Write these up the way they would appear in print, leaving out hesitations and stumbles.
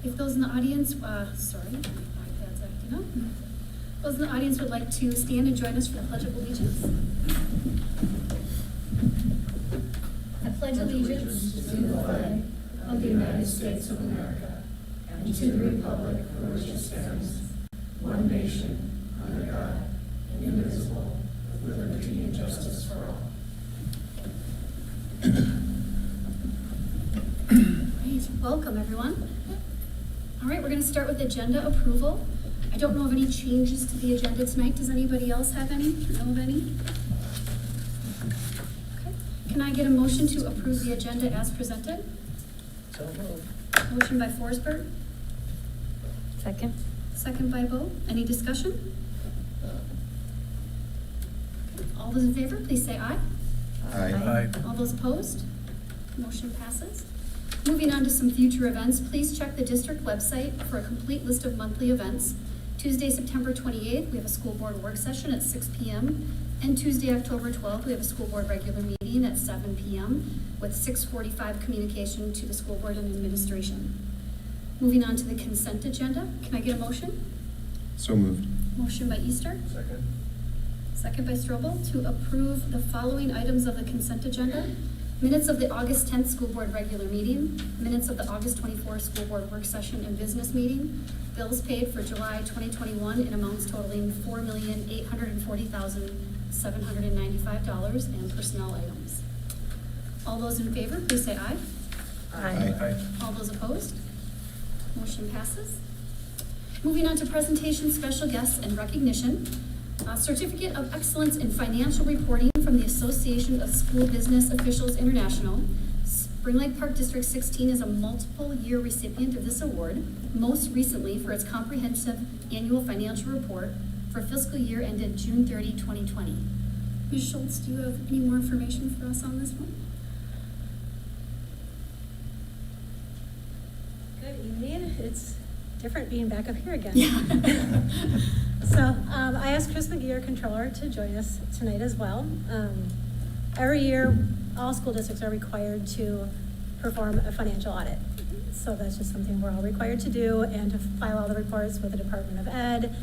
If those in the audience, sorry, my iPad's acting up. Those in the audience would like to stand and join us for the Pledge of Allegiance. I pledge allegiance to the flag of the United States of America and to the republic for which it stands, one nation, under God, indivisible, with liberty and justice for all. Great, welcome everyone. All right, we're going to start with agenda approval. I don't know of any changes to the agenda tonight. Does anybody else have any? Know of any? Okay. Can I get a motion to approve the agenda as presented? So moved. Motion by Forsberg. Second. Second by Bo. Any discussion? Okay. All those in favor, please say aye. Aye. All those opposed? Motion passes. Moving on to some future events, please check the district website for a complete list of monthly events. Tuesday, September 28th, we have a school board work session at 6 p.m. And Tuesday, October 12th, we have a school board regular meeting at 7 p.m. with 6:45 communication to the school board and administration. Moving on to the consent agenda, can I get a motion? So moved. Motion by Easter. Second. Second by Strobel to approve the following items of the consent agenda. Minutes of the August 10th school board regular meeting, minutes of the August 24th school board work session and business meeting, bills paid for July 2021 in amounts totaling $4,840,795 and personnel items. All those in favor, please say aye. Aye. All those opposed? Motion passes. Moving on to presentation, special guests, and recognition. Certificate of Excellence in Financial Reporting from the Association of School Business Officials International. Spring Lake Park District 16 is a multiple year recipient of this award, most recently for its comprehensive annual financial report for fiscal year ended June 30, 2020. Ms. Schultz, do you have any more information for us on this one? Good evening. It's different being back up here again. Yeah. So I asked Chris McGee, our controller, to join us tonight as well. Every year, all school districts are required to perform a financial audit. So that's just something we're all required to do, and to file all the reports with the Department of Ed,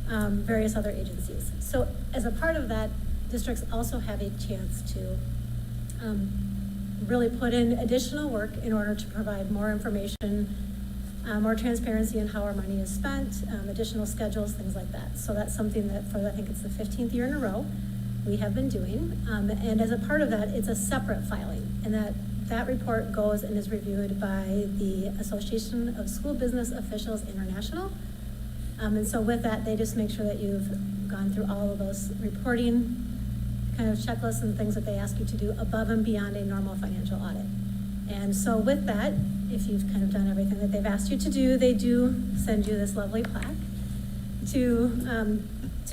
various other agencies. So as a part of that, districts also have a chance to really put in additional work in order to provide more information, more transparency in how our money is spent, additional schedules, things like that. So that's something that for, I think it's the 15th year in a row, we have been doing. And as a part of that, it's a separate filing, and that report goes and is reviewed by the Association of School Business Officials International. And so with that, they just make sure that you've gone through all of those reporting kind of checklists and things that they ask you to do above and beyond a normal financial audit. And so with that, if you've kind of done everything that they've asked you to do, they do send you this lovely plaque to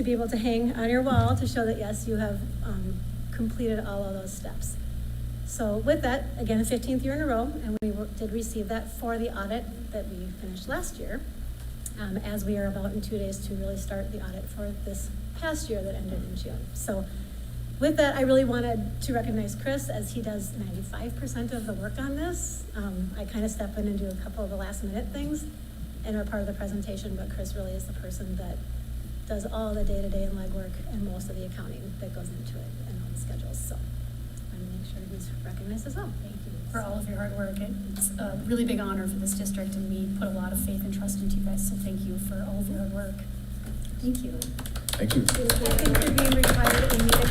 be able to hang on your wall to show that, yes, you have completed all of those steps. So with that, again, the 15th year in a row, and we did receive that for the audit that we finished last year, as we are about in 2 days to really start the audit for this past year that ended in June. So with that, I really wanted to recognize Chris, as he does 95% of the work on this. I kind of step in and do a couple of the last minute things and are part of the presentation, but Chris really is the person that does all the day-to-day and legwork and most of the accounting that goes into it and all the schedules. So I want to make sure he's recognized as well. Thank you for all of your hard work. It's a really big honor for this district, and we put a lot of faith and trust into you guys, so thank you for all of your hard work. Thank you. Thank you. I think you're being required in meeting.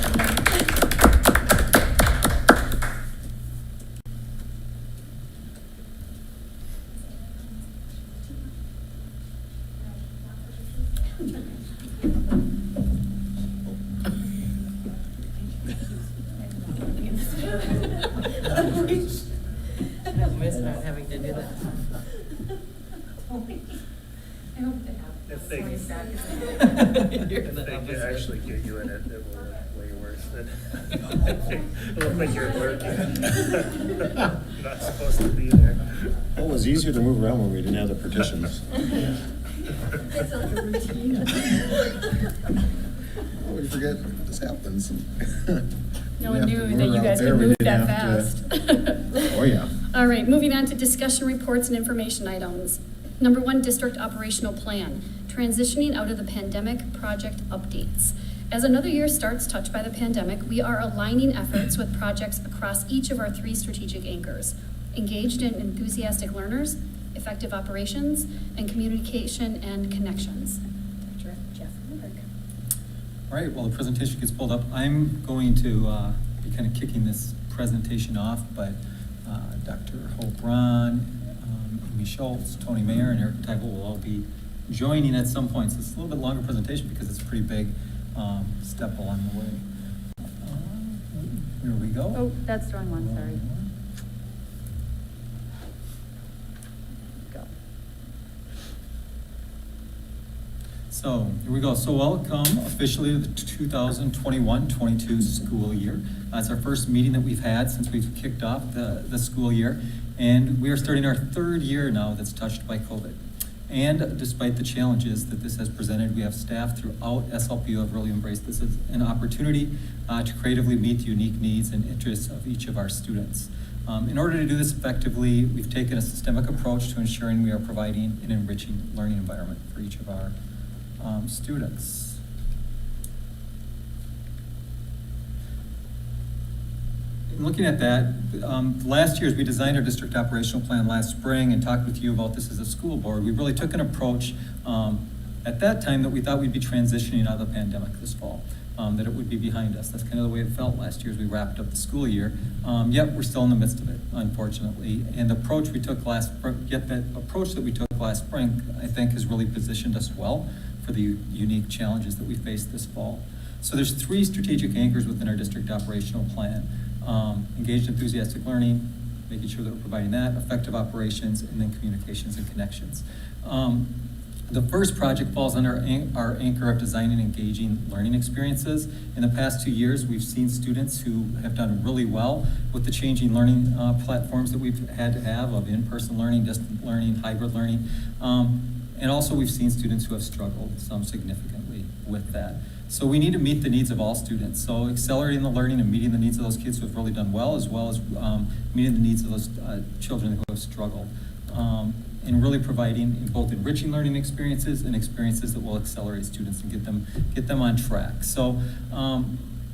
I've missed not having to do that. I hope they have. If they, You're if the they opposite. actually get you in it, it will look way worse than, it'll look like you're lurking. You're not supposed to be there. Well, it was easier to move around when we didn't have the partitions. It's like a routine. Oh, we forget this happens. No one knew that you guys could move that fast. Oh, yeah. All right, moving on to discussion reports and information items. Number 1, district operational plan, transitioning out of the pandemic project updates. As another year starts touched by the pandemic, we are aligning efforts with projects across each of our 3 strategic anchors: engaged and enthusiastic learners, effective operations, and communication and connections. Dr. Jeff Lindberg. All right, well, the presentation gets pulled up. I'm going to be kind of kicking this presentation off, but Dr. Hope Ron, Amy Schultz, Tony Mayer, and Eric Teigel will all be joining at some point. So it's a little bit longer presentation because it's a pretty big step along the way. Here we go. Oh, that's the wrong one, sorry. Go. So here we go. So welcome officially to the 2021-22 school year. It's our first meeting that we've had since we've kicked off the school year. And we are starting our 3rd year now that's touched by COVID. And despite the challenges that this has presented, we have staff throughout SLP who have really embraced this as an opportunity to creatively meet the unique needs and interests of each of our students. In order to do this effectively, we've taken a systemic approach to ensuring we are providing an enriching learning environment for each of our students. In looking at that, last year as we designed our district operational plan last spring and talked with you about this as a school board, we really took an approach at that time that we thought we'd be transitioning out of the pandemic this fall, that it would be behind us. That's kind of the way it felt last year as we wrapped up the school year. Yet we're still in the midst of it, unfortunately. And the approach we took last spring, I think has really positioned us well for the unique challenges that we faced this fall. So there's 3 strategic anchors within our district operational plan. Engaged enthusiastic learning, making sure that we're providing that, effective operations, and then communications and connections. The first project falls under our anchor of designing engaging learning experiences. In the past 2 years, we've seen students who have done really well with the changing learning platforms that we've had to have of in-person learning, distant learning, hybrid learning. And also we've seen students who have struggled some significantly with that. So we need to meet the needs of all students. So accelerating the learning and meeting the needs of those kids who have really done well as meeting the needs of those children who have struggled. And really providing both enriching learning experiences and experiences that will accelerate students and get them on track. So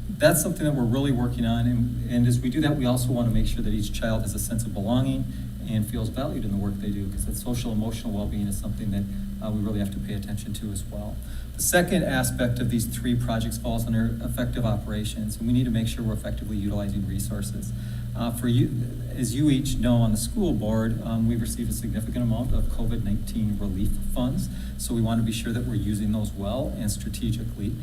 that's something that we're really working on. And as we do that, we also want to make sure that each child has a sense of belonging and feels valued in the work they do, because that social emotional well-being is something that we really have to pay attention to as well. The second aspect of these 3 projects falls under effective operations, and we need to make sure we're effectively utilizing resources. For you, as you each know on the school board, we've received a significant amount of COVID-19 relief funds, so we want to be sure that we're using those well and strategically.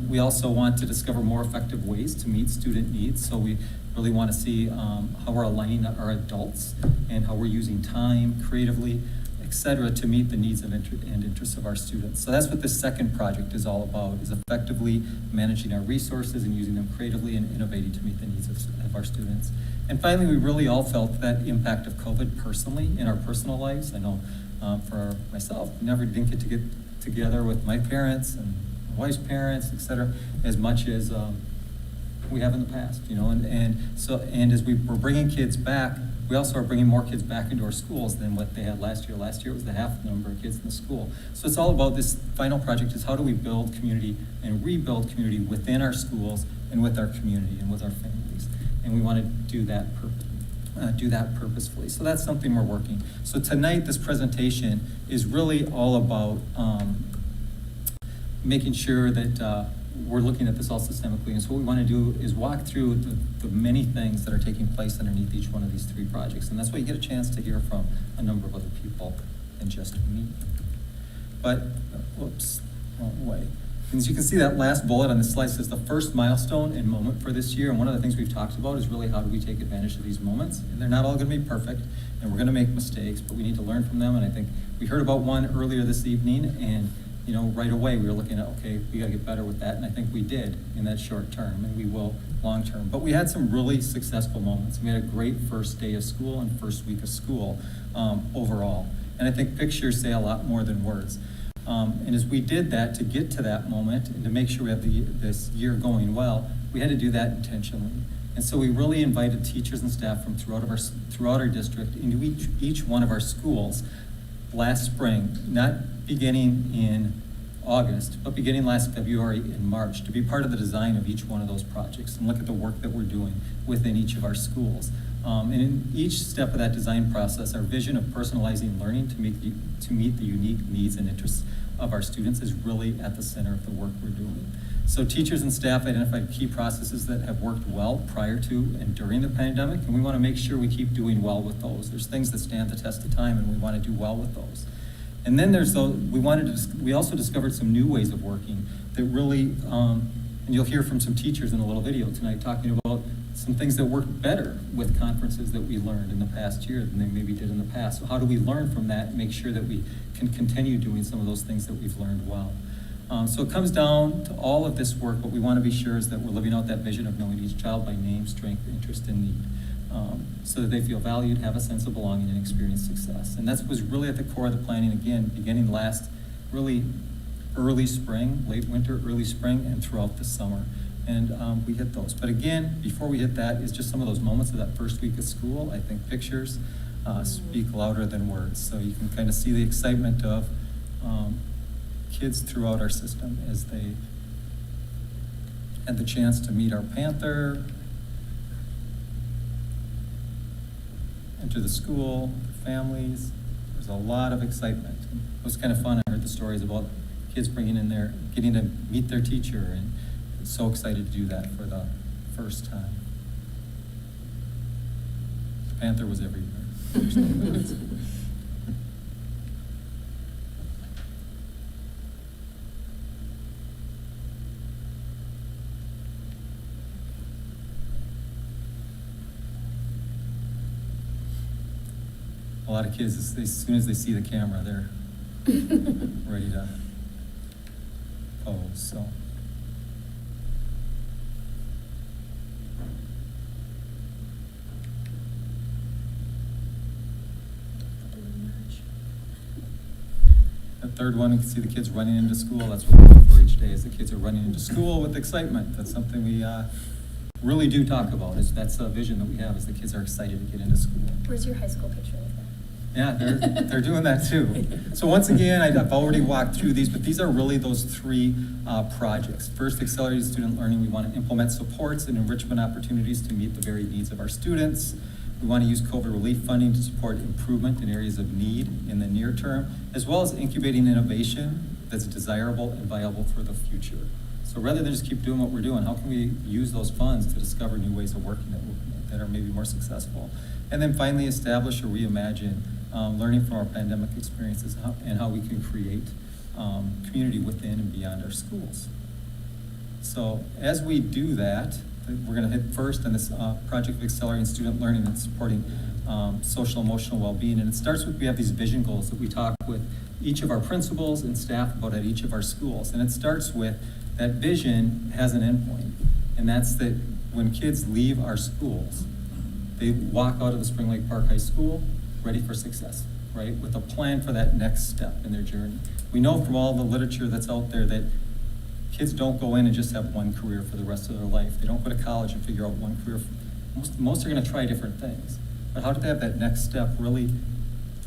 We also want to discover more effective ways to meet student needs, so we really want to see how we're aligning our adults and how we're using time creatively, etc., to meet the needs and interests of our students. So that's what this second project is all about, is effectively managing our resources and using them creatively and innovating to meet the needs of our students. And finally, we really all felt that impact of COVID personally in our personal lives. I know for myself, didn't get to get together with my parents and my wife's parents, etc., as much as we have in the past, and as we're bringing kids back, we also are bringing more kids back into our schools than what they had last year. Last year it was the half the number of kids in the school. So it's all about this final project is how do we build community and rebuild community within our schools and with our community and with our families. And we want to do that purposefully. So that's something we're working. So tonight this presentation is really all about making sure that we're looking at this all systemically. And so what we want to do is walk through the many things that are taking place underneath each one of these 3 projects. And that's why you get a chance to hear from a number of other people than just me. But, whoops, wrong way. And as you can see, that last bullet on this slide says the first milestone and moment for this year. And one of the things we've talked about is really how do we take advantage of these moments. And they're not all going to be perfect, and we're going to make mistakes, but we need to learn from them. And I think we heard about one earlier this evening, and right away we were looking at, okay, we got to get better with that. And I think we did in that short term, and we will long term. But we had some really successful moments. We had a great first day of school and first week of school overall. And I think pictures say a lot more than words. And as we did that to get to that moment and to make sure we have this year going well, we had to do that intentionally. And so we really invited teachers and staff from throughout our district into each one of our schools last spring, not beginning in August, but beginning last February and March, to be part of the design of each one of those projects and look at the work that we're doing within each of our schools. And in each step of that design process, our vision of personalizing learning to meet the unique needs and interests of our students is really at the center of the work we're doing. So teachers and staff identified key processes that have worked well prior to and during the pandemic, and we want to make sure we keep doing well with those. There's things that stand the test of time, and we want to do well with those. And then there's those, we also discovered some new ways of working that really, and you'll hear from some teachers in a little video tonight talking about some things that work better with conferences that we learned in the past year than they maybe did in the past. So how do we learn from that and make sure that we can continue doing some of those things that we've learned well? So it comes down to all of this work. What we want to be sure is that we're living out that vision of knowing each child by name, strength, interest, and need, so that they feel valued, have a sense of belonging, and experience success. And that was really at the core of the planning, again, beginning last really early spring, late winter, early spring, and throughout the summer. And we hit those. But again, before we hit that is just some of those moments of that first week of school. I think pictures speak louder than words. So you can kind of see the excitement of kids throughout our system as they had the chance to meet our Panther, enter the school, the families. There's a lot of excitement. It was kind of fun. I heard the stories about kids getting to meet their teacher, and so excited to do that for the first time. The Panther was everywhere. A lot of kids, as soon as they see the camera, they're ready to pose. So. The third one, you can see the kids running into school. That's what we look for each day, is the kids are running into school with excitement. That's something we really do talk about. That's a vision that we have, is the kids are excited to get into school. Where's your high school picture with that? Yeah, they're doing that too. So once again, I've already walked through these, but these are really those three projects. First, accelerated student learning. We want to implement supports and enrichment opportunities to meet the varied needs of our students. We want to use COVID relief funding to support improvement in areas of need in the near term, as well as incubating innovation that's desirable and viable for the future. So rather than just keep doing what we're doing, how can we use those funds to discover new ways of working that are maybe more successful? And then finally, establish or reimagine learning from our pandemic experiences and how we can create community within and beyond our schools. So as we do that, we're going to hit first on this project of accelerating student learning and supporting social emotional well-being. And it starts with, we have these vision goals that we talk with each of our principals and staff about at each of our schools. And it starts with that vision has an endpoint. And that's that when kids leave our schools, they walk out of the Spring Lake Park High School ready for success, right? With a plan for that next step in their journey. We know from all the literature that's out there that kids don't go in and just have one career for the rest of their life. They don't go to college and figure out one career. Most are going to try different things. But how do they have that next step really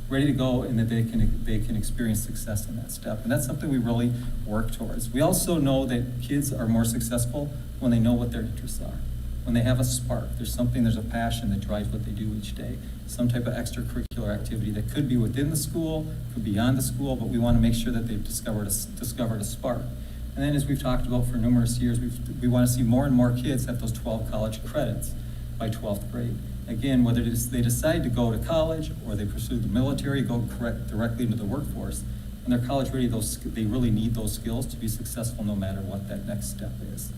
ready to go, and that they can experience success in that step? And that's something we really work towards. We also know that kids are more successful when they know what their interests are. When they have a spark, there's a passion that drives what they do each day. Some type of extracurricular activity that could be within the school, could be beyond the school, but we want to make sure that they've discovered a spark. And then, as we've talked about for numerous years, we want to see more and more kids have those 12 college credits by 12th grade. Again, whether they decide to go to college or they pursue the military, go directly into the workforce, when they're college ready, they really need those skills to be successful no matter what that next step is.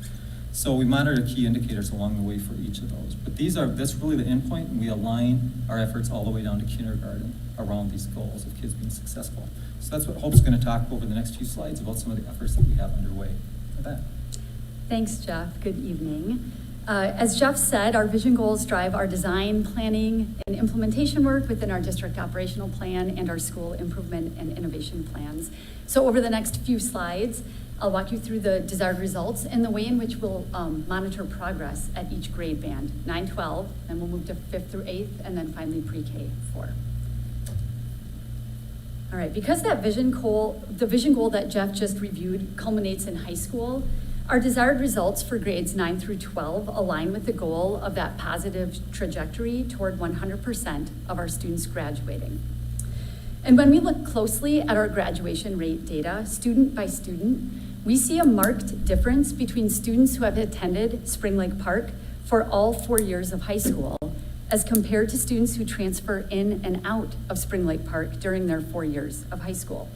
So we monitor key indicators along the way for each of those. But that's really the endpoint, and we align our efforts all the way down to kindergarten around these goals of kids being successful. So that's what Hope's going to talk over the next few slides about some of the efforts that we have underway for that. Thanks, Jeff. Good evening. As Jeff said, our vision goals drive our design, planning, and implementation work within our district operational plan and our school improvement and innovation plans. So over the next few slides, I'll walk you through the desired results and the way in which we'll monitor progress at each grade band, 9-12, then we'll move to 5th through 8th, and then finally PreK4. All right, because the vision goal that Jeff just reviewed culminates in high school, our desired results for grades 9 through 12 align with the goal of that positive trajectory toward 100% of our students graduating. And when we look closely at our graduation rate data, student by student, we see a marked difference between students who have attended Spring Lake Park for all 4 years of high school as compared to students who transfer in and out of Spring Lake Park during their 4 years of high school.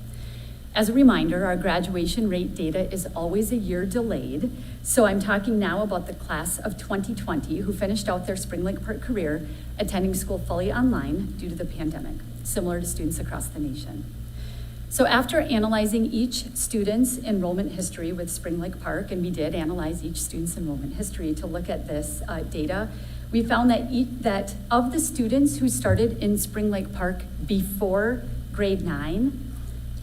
As a reminder, our graduation rate data is always a year delayed, so I'm talking now about the class of 2020 who finished out their Spring Lake Park career attending school fully online due to the pandemic, similar to students across the nation. So after analyzing each student's enrollment history with Spring Lake Park, and we did analyze each student's enrollment history to look at this data, we found that of the students who started in Spring Lake Park before grade 9,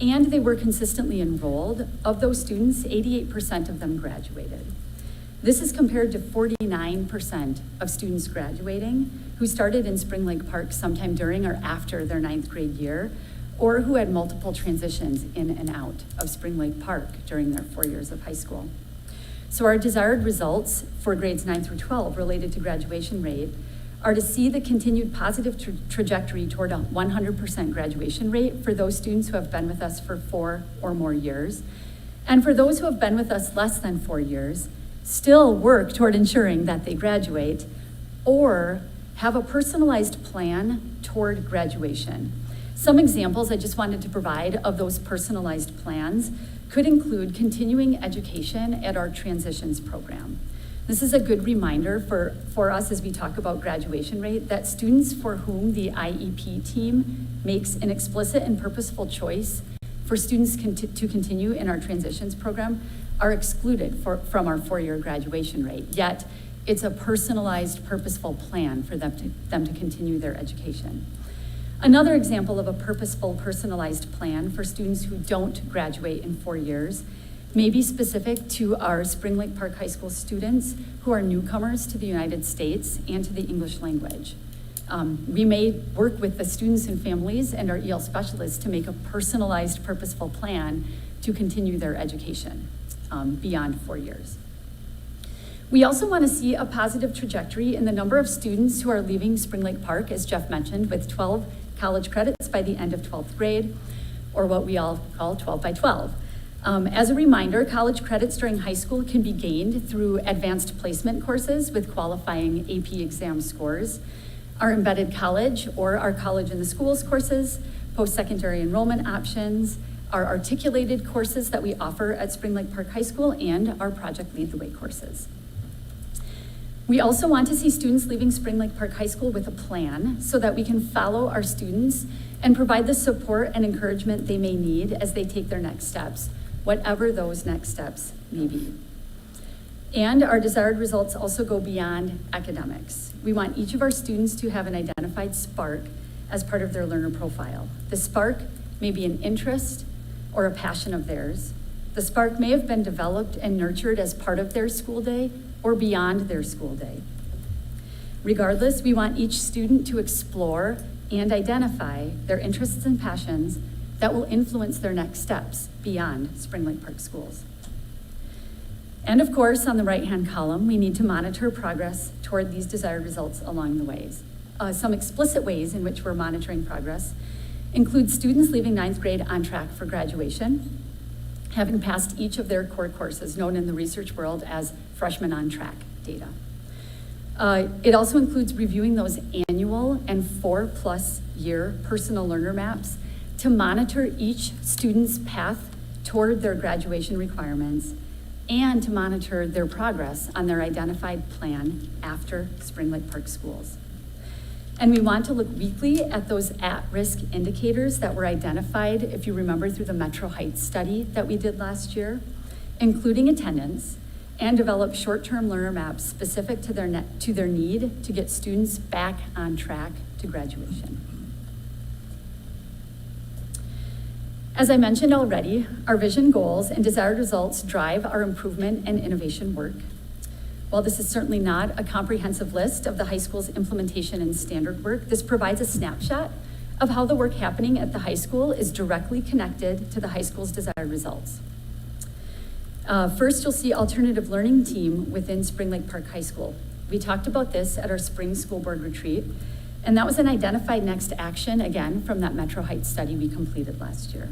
and they were consistently enrolled, of those students, 88% of them graduated. This is compared to 49% of students graduating who started in Spring Lake Park sometime during or after their 9th grade year, or who had multiple transitions in and out of Spring Lake Park during their 4 years of high school. So our desired results for grades 9 through 12 related to graduation rate are to see the continued positive trajectory toward a 100% graduation rate for those students who have been with us for 4 or more years. And for those who have been with us less than 4 years, still work toward ensuring that they graduate or have a personalized plan toward graduation. Some examples I just wanted to provide of those personalized plans could include continuing education at our transitions program. This is a good reminder for us as we talk about graduation rate that students for whom the IEP team makes an explicit and purposeful choice for students to continue in our transitions program are excluded from our 4-year graduation rate. Yet it's a personalized, purposeful plan for them to continue their education. Another example of a purposeful, personalized plan for students who don't graduate in 4 years may be specific to our Spring Lake Park High School students who are newcomers to the United States and to the English language. We may work with the students and families and our EL specialists to make a personalized, purposeful plan to continue their education beyond 4 years. We also want to see a positive trajectory in the number of students who are leaving Spring Lake Park, as Jeff mentioned, with 12 college credits by the end of 12th grade, or what we all call 12 by 12. As a reminder, college credits during high school can be gained through advanced placement courses with qualifying AP exam scores, our embedded college or our college in the schools courses, post-secondary enrollment options, our articulated courses that we offer at Spring Lake Park High School, and our Project Lead the Way courses. We also want to see students leaving Spring Lake Park High School with a plan so that we can follow our students and provide the support and encouragement they may need as they take their next steps, whatever those next steps may be. And our desired results also go beyond academics. We want each of our students to have an identified spark as part of their learner profile. The spark may be an interest or a passion of theirs. The spark may have been developed and nurtured as part of their school day or beyond their school day. Regardless, we want each student to explore and identify their interests and passions that will influence their next steps beyond Spring Lake Park schools. And of course, on the right-hand column, we need to monitor progress toward these desired results along the ways. Some explicit ways in which we're monitoring progress include students leaving 9th grade on track for graduation, having passed each of their core courses, known in the research world as freshman on track data. It also includes reviewing those annual and 4+ year personal learner maps to monitor each student's path toward their graduation requirements and to monitor their progress on their identified plan after Spring Lake Park schools. And we want to look weekly at those at-risk indicators that were identified, if you remember, through the Metro Heights study that we did last year, including attendance, and develop short-term learner maps specific to their need to get students back on track to graduation. As I mentioned already, our vision goals and desired results drive our improvement and innovation work. While this is certainly not a comprehensive list of the high school's implementation and standard work, this provides a snapshot of how the work happening at the high school is directly connected to the high school's desired results. First, you'll see alternative learning team within Spring Lake Park High School. We talked about this at our spring school board retreat, and that was an identified next action, again, from that Metro Heights study we completed last year.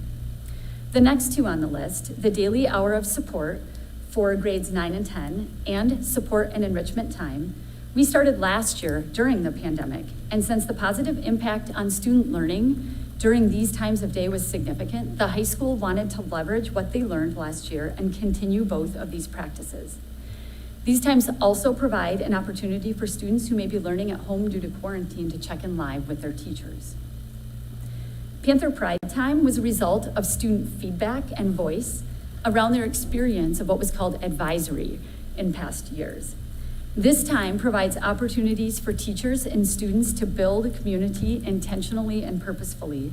The next two on the list, the daily hour of support for grades 9 and 10, and support and enrichment time, we started last year during the pandemic, and since the positive impact on student learning during these times of day was significant, the high school wanted to leverage what they learned last year and continue both of these practices. These times also provide an opportunity for students who may be learning at home due to quarantine to check in live with their teachers. Panther Pride Time was a result of student feedback and voice around their experience of what was called advisory in past years. This time provides opportunities for teachers and students to build community intentionally and purposefully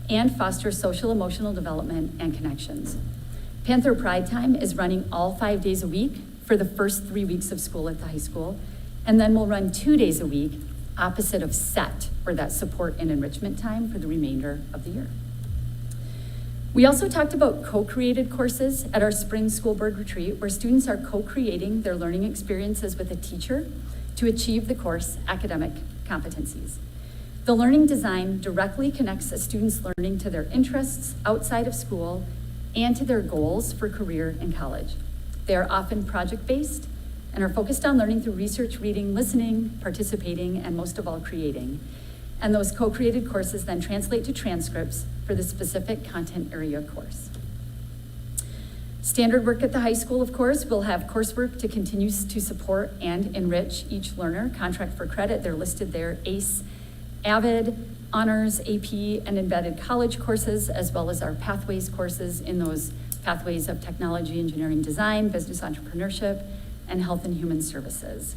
and foster social emotional development and connections. Panther Pride Time is running all 5 days a week for the first 3 weeks of school at the high school, and then we'll run 2 days a week opposite of SET, or that support and enrichment time, for the remainder of the year. We also talked about co-created courses at our spring school board retreat, where students are co-creating their learning experiences with a teacher to achieve the course academic competencies. The learning design directly connects a student's learning to their interests outside of school and to their goals for career and college. They are often project-based and are focused on learning through research, reading, listening, participating, and most of all, creating. And those co-created courses then translate to transcripts for the specific content area course. Standard work at the high school, of course, will have coursework to continue to support and enrich each learner. Contract for credit, they're listed there: ACE, AVID, Honors, AP, and embedded college courses, as well as our Pathways courses in those pathways of technology, engineering, design, business entrepreneurship, and health and human services.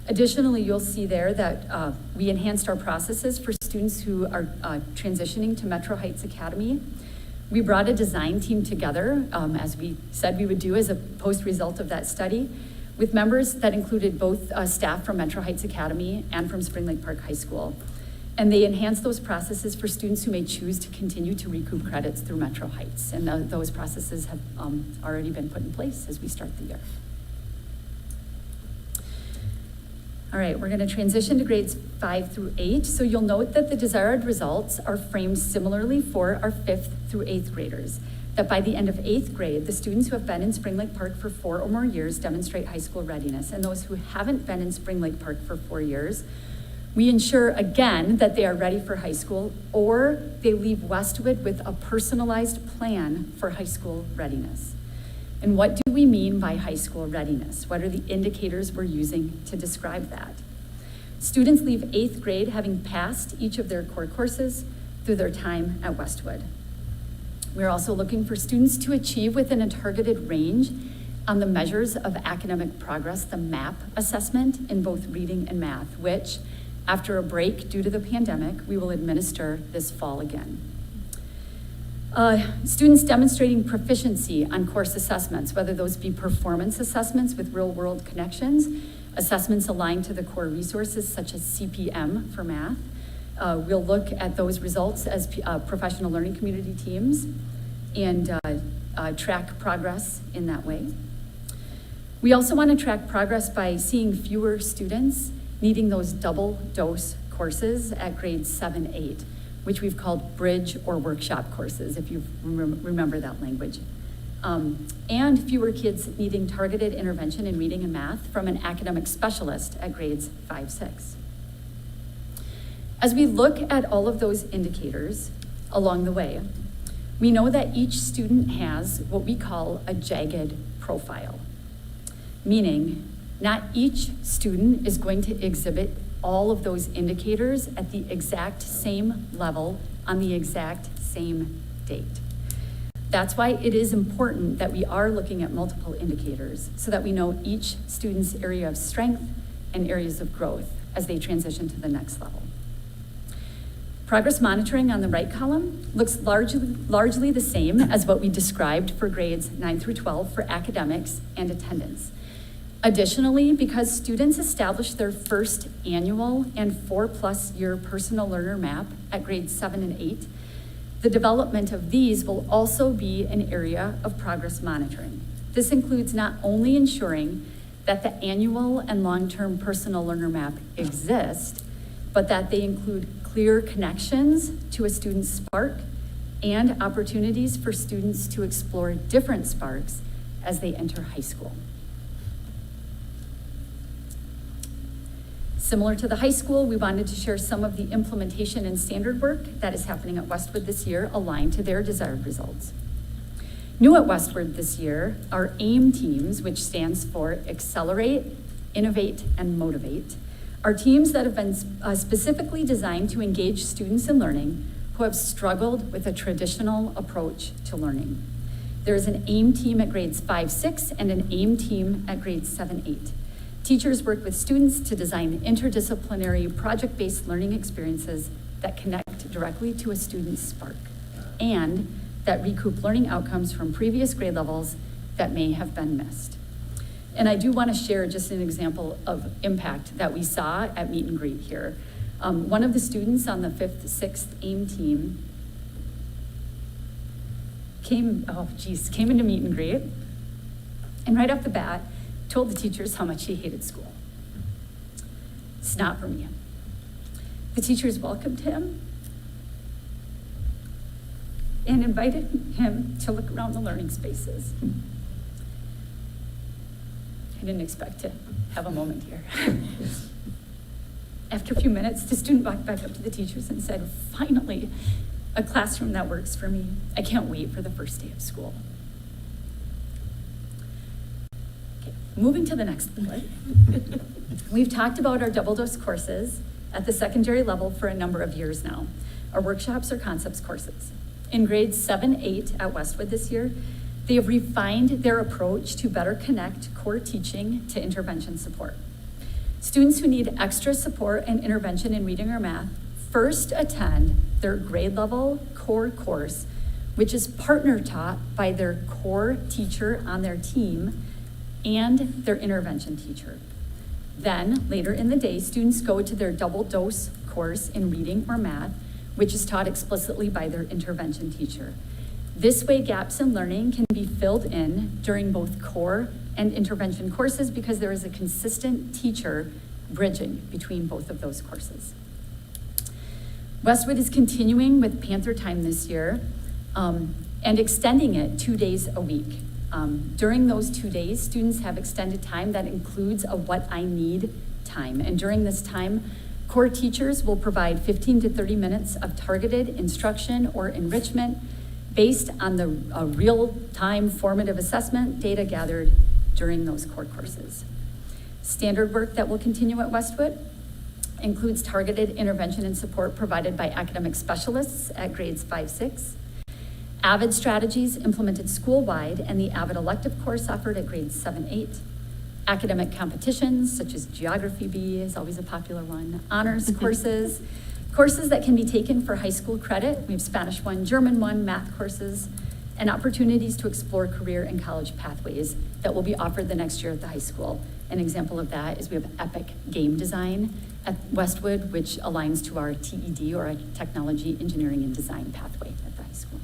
Additionally, you'll see there that we enhanced our processes for students who are transitioning to Metro Heights Academy. We brought a design team together, as we said we would do as a post-result of that study, with members that included both staff from Metro Heights Academy and from Spring Lake Park High School. And they enhanced those processes for students who may choose to continue to recoup credits through Metro Heights. And those processes have already been put in place as we start the year. All right, we're going to transition to grades 5 through 8. So you'll note that the desired results are framed similarly for our 5th through 8th graders. That by the end of 8th grade, the students who have been in Spring Lake Park for 4 or more years demonstrate high school readiness. And those who haven't been in Spring Lake Park for 4 years, we ensure again that they are ready for high school, or they leave Westwood with a personalized plan for high school readiness. And what do we mean by high school readiness? What are the indicators we're using to describe that? Students leave 8th grade having passed each of their core courses through their time at Westwood. We're also looking for students to achieve within a targeted range on the measures of academic progress, the MAP assessment in both reading and math, which, after a break due to the pandemic, we will administer this fall again. Students demonstrating proficiency on course assessments, whether those be performance assessments with real-world connections, assessments aligned to the core resources such as CPM for math. We'll look at those results as professional learning community teams and track progress in that way. We also want to track progress by seeing fewer students needing those double dose courses at grades 7, 8. Which we've called bridge or workshop courses, if you remember that language. And fewer kids needing targeted intervention in reading and math from an academic specialist at grades 5, 6. As we look at all of those indicators along the way, we know that each student has what we call a jagged profile, meaning not each student is going to exhibit all of those indicators at the exact same level on the exact same date. That's why it is important that we are looking at multiple indicators so that we know each student's area of strength and areas of growth as they transition to the next level. Progress monitoring on the right column looks largely the same as what we described for grades 9 through 12 for academics and attendance. Additionally, because students establish their first annual and 4+ year personal learner map at grades 7 and 8, the development of these will also be an area of progress monitoring. This includes not only ensuring that the annual and long-term personal learner map exist, but that they include clear connections to a student's spark and opportunities for students to explore different sparks as they enter high school. Similar to the high school, we wanted to share some of the implementation and standard work that is happening at Westwood this year aligned to their desired results. New at Westwood this year are AIM teams, which stands for Accelerate, Innovate, and Motivate, are teams that have been specifically designed to engage students in learning who have struggled with a traditional approach to learning. There is an AIM team at grades 5-6 and an AIM team at grades 7-8. Teachers work with students to design interdisciplinary project-based learning experiences that connect directly to a student's spark and that recoup learning outcomes from previous grade levels that may have been missed. And I do want to share just an example of impact that we saw at meet and greet here. One of the students on the 5th, 6th AIM team came into meet and greet, and right off the bat, told the teachers how much he hated school. It's not for me. The teachers welcomed him and invited him to look around the learning spaces. I didn't expect to have a moment here. After a few minutes, the student walked back up to the teachers and said, "Finally, a classroom that works for me. I can't wait for the first day of school." Okay, moving to the next bullet. We've talked about our double dose courses at the secondary level for a number of years now. Our workshops or concepts courses. In grades 7-8 at Westwood this year, they have refined their approach to better connect core teaching to intervention support. Students who need extra support and intervention in reading or math first attend their grade level core course, which is partner taught by their core teacher on their team and their intervention teacher. Then, later in the day, students go to their double dose course in reading or math, which is taught explicitly by their intervention teacher. This way, gaps in learning can be filled in during both core and intervention courses because there is a consistent teacher bridging between both of those courses. Westwood is continuing with Panther Time this year and extending it 2 days a week. During those 2 days, students have extended time that includes a what I need time. And during this time, core teachers will provide 15 to 30 minutes of targeted instruction or enrichment based on the real-time formative assessment data gathered during those core courses. Standard work that will continue at Westwood includes targeted intervention and support provided by academic specialists at grades 5-6, AVID strategies implemented school-wide, and the AVID elective course offered at grades 7-8. Academic competitions, such as Geography B is always a popular one, honors courses, courses that can be taken for high school credit. We have Spanish 1, German 1, math courses, and opportunities to explore career and college pathways that will be offered the next year at the high school. An example of that is we have Epic Game Design at Westwood, which aligns to our TED, or our Technology, Engineering, and Design pathway at the high school.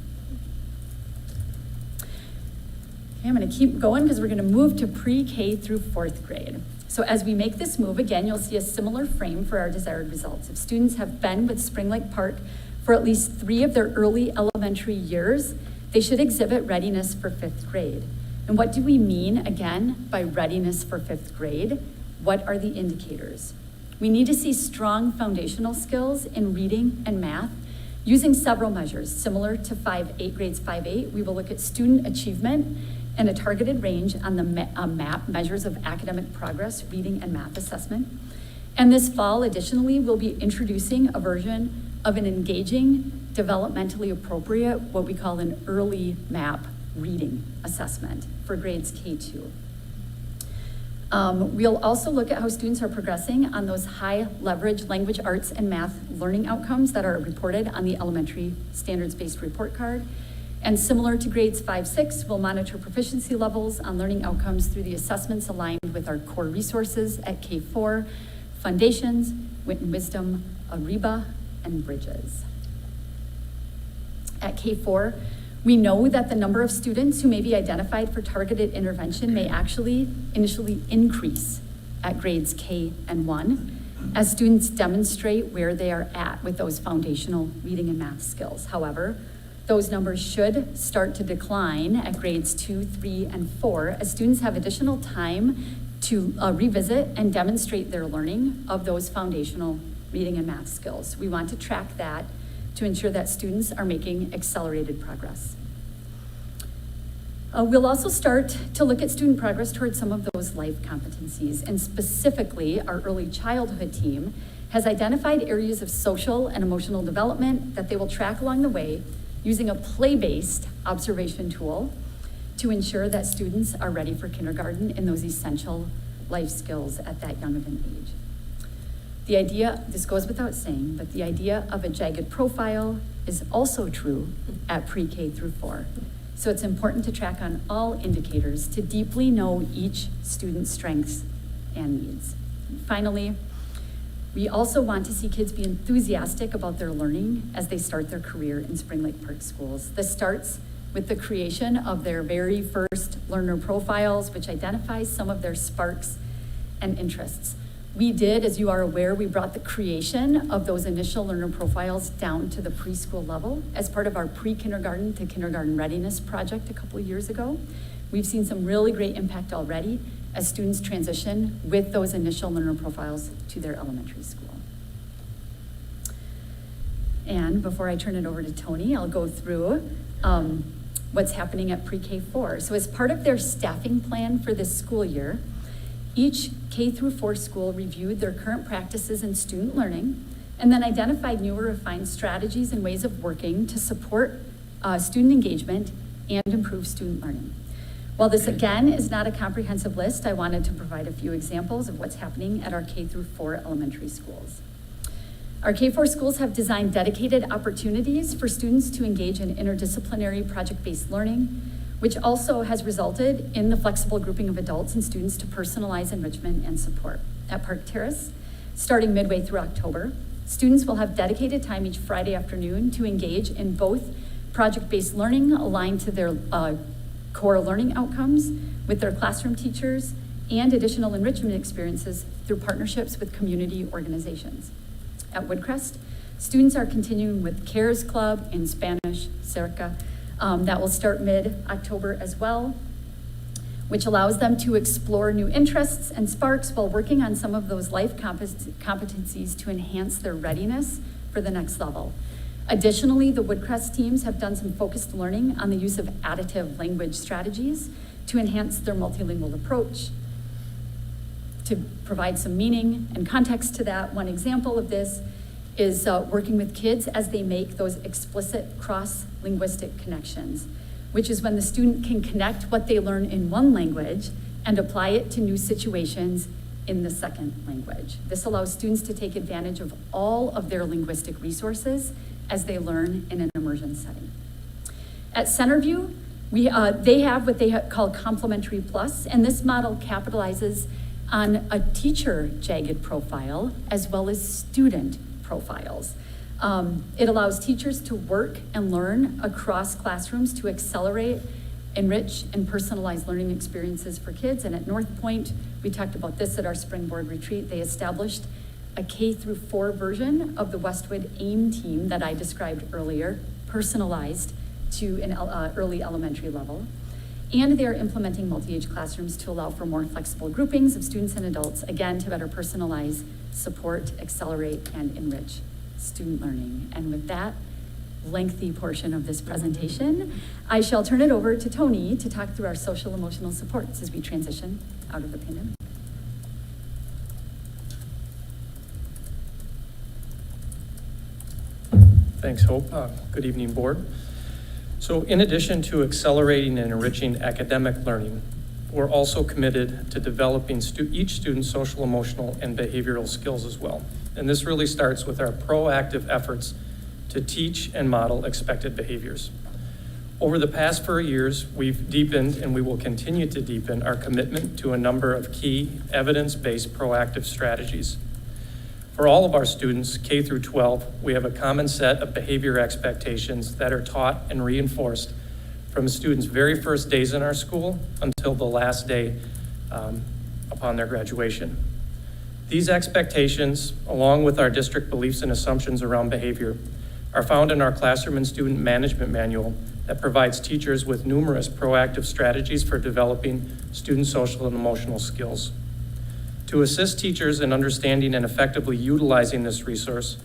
Okay, I'm gonna keep going because we're gonna move to pre-K through 4th grade. So as we make this move, again, you'll see a similar frame for our desired results. If students have been with Spring Lake Park for at least 3 of their early elementary years, they should exhibit readiness for 5th grade. And what do we mean, again, by readiness for 5th grade? What are the indicators? We need to see strong foundational skills in reading and math using several measures. Similar to grades 5-8, we will look at student achievement and a targeted range on the MAP, measures of academic progress, reading and math assessment. And this fall, additionally, we'll be introducing a version of an engaging, developmentally appropriate, what we call an early MAP reading assessment for grades K2. We'll also look at how students are progressing on those high leverage language arts and math learning outcomes that are reported on the elementary standards-based report card. And similar to grades 5, 6, we'll monitor proficiency levels on learning outcomes through the assessments aligned with our core resources at K4, Foundations, Wit and Wisdom, Ariba, and Bridges. At K4, we know that the number of students who may be identified for targeted intervention may actually initially increase at grades K and 1 as students demonstrate where they are at with those foundational reading and math skills. However, those numbers should start to decline at grades 2, 3, and 4 as students have additional time to revisit and demonstrate their learning of those foundational reading and math skills. We want to track that to ensure that students are making accelerated progress. We'll also start to look at student progress towards some of those life competencies, and specifically our early childhood team has identified areas of social and emotional development that they will track along the way using a play-based observation tool to ensure that students are ready for kindergarten in those essential life skills at that young of an age. The idea, this goes without saying, but the idea of a jagged profile is also true at pre-K through 4. So it's important to track on all indicators to deeply know each student's strengths and needs. And finally, we also want to see kids be enthusiastic about their learning as they start their career in Spring Lake Park schools. This starts with the creation of their very first learner profiles, which identifies some of their sparks and interests. We did, as you are aware, we brought the creation of those initial learner profiles down to the preschool level as part of our pre-kindergarten to kindergarten readiness project a couple of years ago. We've seen some really great impact already as students transition with those initial learner profiles to their elementary school. And before I turn it over to Tony, I'll go through what's happening at pre-K4. So as part of their staffing plan for this school year, each K through 4 school reviewed their current practices in student learning and then identified new or refined strategies and ways of working to support student engagement and improve student learning. While this again is not a comprehensive list, I wanted to provide a few examples of what's happening at our K through 4 elementary schools. Our K4 schools have designed dedicated opportunities for students to engage in interdisciplinary project-based learning, which also has resulted in the flexible grouping of adults and students to personalize enrichment and support. At Park Terrace, starting midway through October, students will have dedicated time each Friday afternoon to engage in both project-based learning aligned to their core learning outcomes with their classroom teachers and additional enrichment experiences through partnerships with community organizations. At Woodcrest, students are continuing with CARES Club in Spanish, Cerca, that will start mid-October as well, which allows them to explore new interests and sparks while working on some of those life competencies to enhance their readiness for the next level. Additionally, the Woodcrest teams have done some focused learning on the use of additive language strategies to enhance their multilingual approach. To provide some meaning and context to that, one example of this is working with kids as they make those explicit cross-linguistic connections, which is when the student can connect what they learn in one language and apply it to new situations in the second language. This allows students to take advantage of all of their linguistic resources as they learn in an immersion setting. At Centerview, they have what they call Complementary Plus, and this model capitalizes on a teacher jagged profile as well as student profiles. It allows teachers to work and learn across classrooms to accelerate, enrich, and personalize learning experiences for kids. And at North Point, we talked about this at our Springboard retreat. They established a K through 4 version of the Westwood AIM team that I described earlier, personalized to an early elementary level. And they're implementing multi-age classrooms to allow for more flexible groupings of students and adults, again, to better personalize, support, accelerate, and enrich student learning. And with that lengthy portion of this presentation, I shall turn it over to Tony to talk through our social emotional supports as we transition out of the pandemic. Thanks, Hope. Good evening, board. So in addition to accelerating and enriching academic learning, we're also committed to developing each student's social, emotional, and behavioral skills as well. And this really starts with our proactive efforts to teach and model expected behaviors. Over the past 4 years, we've deepened and we will continue to deepen our commitment to a number of key evidence-based proactive strategies. For all of our students, K through 12, we have a common set of behavior expectations that are taught and reinforced from students' very first days in our school until the last day upon their graduation. These expectations, along with our district beliefs and assumptions around behavior, are found in our classroom and student management manual that provides teachers with numerous proactive strategies for developing student social and emotional skills. To assist teachers in understanding and effectively utilizing this resource,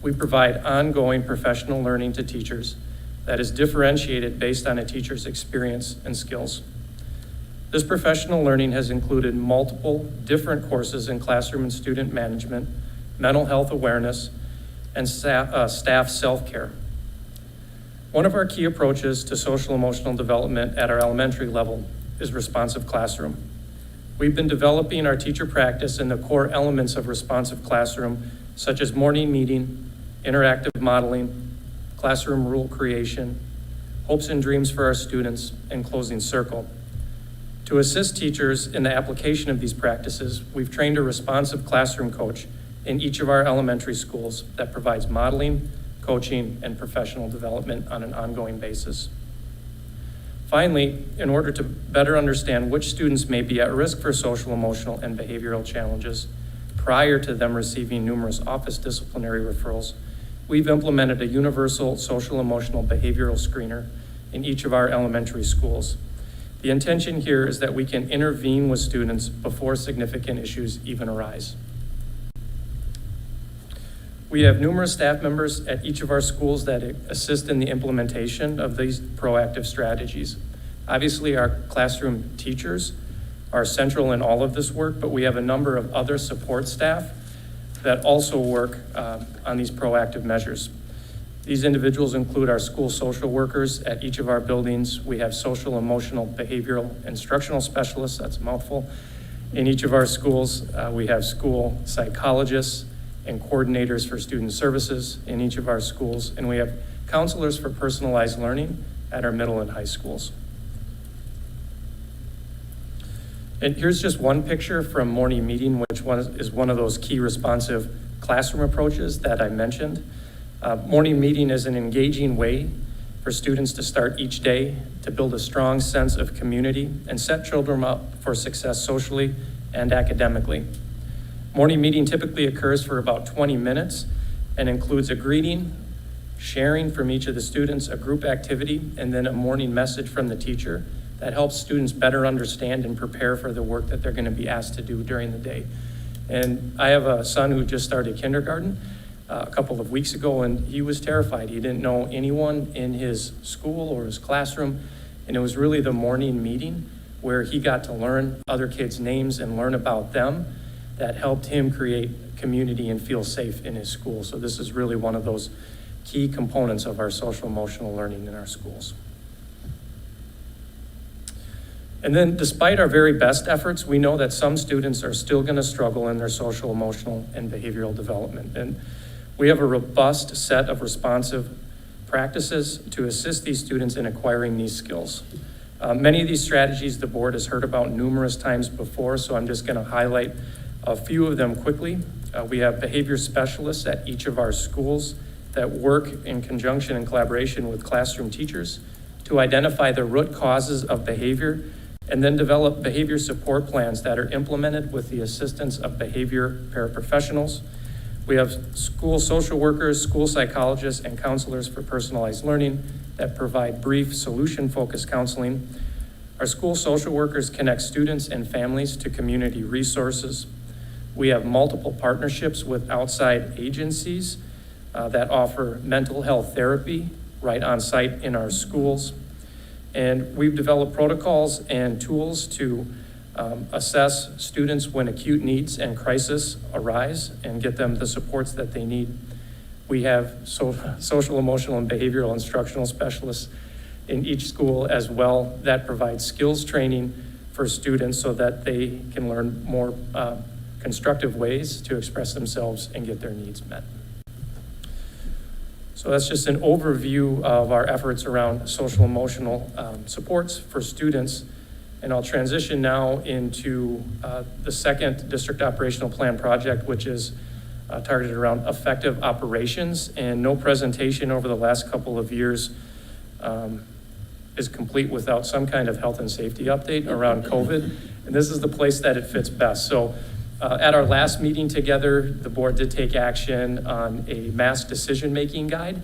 we provide ongoing professional learning to teachers that is differentiated based on a teacher's experience and skills. This professional learning has included multiple different courses in classroom and student management, mental health awareness, and staff self-care. One of our key approaches to social emotional development at our elementary level is responsive classroom. We've been developing our teacher practice in the core elements of responsive classroom, such as morning meeting, interactive modeling, classroom rule creation, hopes and dreams for our students, and closing circle. To assist teachers in the application of these practices, we've trained a responsive classroom coach in each of our elementary schools that provides modeling, coaching, and professional development on an ongoing basis. Finally, in order to better understand which students may be at risk for social, emotional, and behavioral challenges prior to them receiving numerous office disciplinary referrals, we've implemented a universal social, emotional, behavioral screener in each of our elementary schools. The intention here is that we can intervene with students before significant issues even arise. We have numerous staff members at each of our schools that assist in the implementation of these proactive strategies. Obviously, our classroom teachers are central in all of this work, but we have a number of other support staff that also work on these proactive measures. These individuals include our school social workers at each of our buildings. We have social, emotional, behavioral, instructional specialists, that's a mouthful, in each of our schools. We have school psychologists and coordinators for student services in each of our schools, and we have counselors for personalized learning at our middle and high schools. And here's just one picture from morning meeting, which is one of those key responsive classroom approaches that I mentioned. Morning meeting is an engaging way for students to start each day to build a strong sense of community and set children up for success socially and academically. Morning meeting typically occurs for about 20 minutes and includes a greeting, sharing from each of the students, a group activity, and then a morning message from the teacher that helps students better understand and prepare for the work that they're going to be asked to do during the day. And I have a son who just started kindergarten a couple of weeks ago, and he was terrified. He didn't know anyone in his school or his classroom, and it was really the morning meeting where he got to learn other kids' names and learn about them that helped him create community and feel safe in his school. So this is really one of those key components of our social emotional learning in our schools. And then despite our very best efforts, we know that some students are still going to struggle in their social, emotional, and behavioral development. And we have a robust set of responsive practices to assist these students in acquiring these skills. Many of these strategies the board has heard about numerous times before, so I'm just going to highlight a few of them quickly. We have behavior specialists at each of our schools that work in conjunction and collaboration with classroom teachers to identify the root causes of behavior and then develop behavior support plans that are implemented with the assistance of behavior paraprofessionals. We have school social workers, school psychologists, and counselors for personalized learning that provide brief solution-focused counseling. Our school social workers connect students and families to community resources. We have multiple partnerships with outside agencies that offer mental health therapy right on site in our schools. And we've developed protocols and tools to assess students when acute needs and crisis arise and get them the supports that they need. We have social, emotional, and behavioral instructional specialists in each school as well that provide skills training for students so that they can learn more constructive ways to express themselves and get their needs met. So that's just an overview of our efforts around social emotional supports for students. And I'll transition now into the second district operational plan project, which is targeted around effective operations. And no presentation over the last couple of years is complete without some kind of health and safety update around COVID. And this is the place that it fits best. So at our last meeting together, the board did take action on a mass decision-making guide,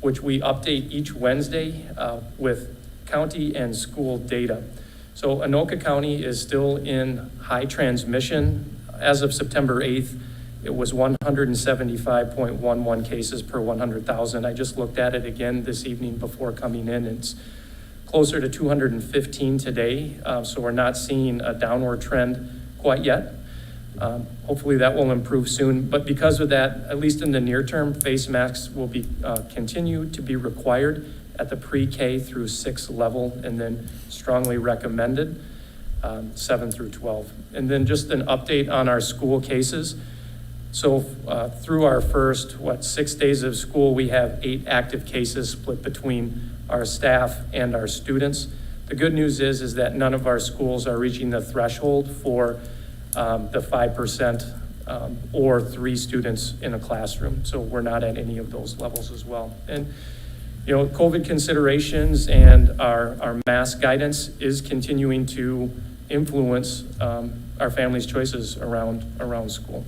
which we update each Wednesday with county and school data. So Anoka County is still in high transmission. As of September 8th, it was 175.11 cases per 100,000. I just looked at it again this evening before coming in. It's closer to 215 today, so we're not seeing a downward trend quite yet. Hopefully that will improve soon, but because of that, at least in the near term, face masks will be continue to be required at the pre-K through 6 level, and then strongly recommended 7 through 12. And then just an update on our school cases. So through our first, 6 days of school, we have 8 active cases split between our staff and our students. The good news is that none of our schools are reaching the threshold for the 5% or 3 students in a classroom. So we're not at any of those levels as well. And you know, COVID considerations and our mask guidance is continuing to influence our families' choices around school.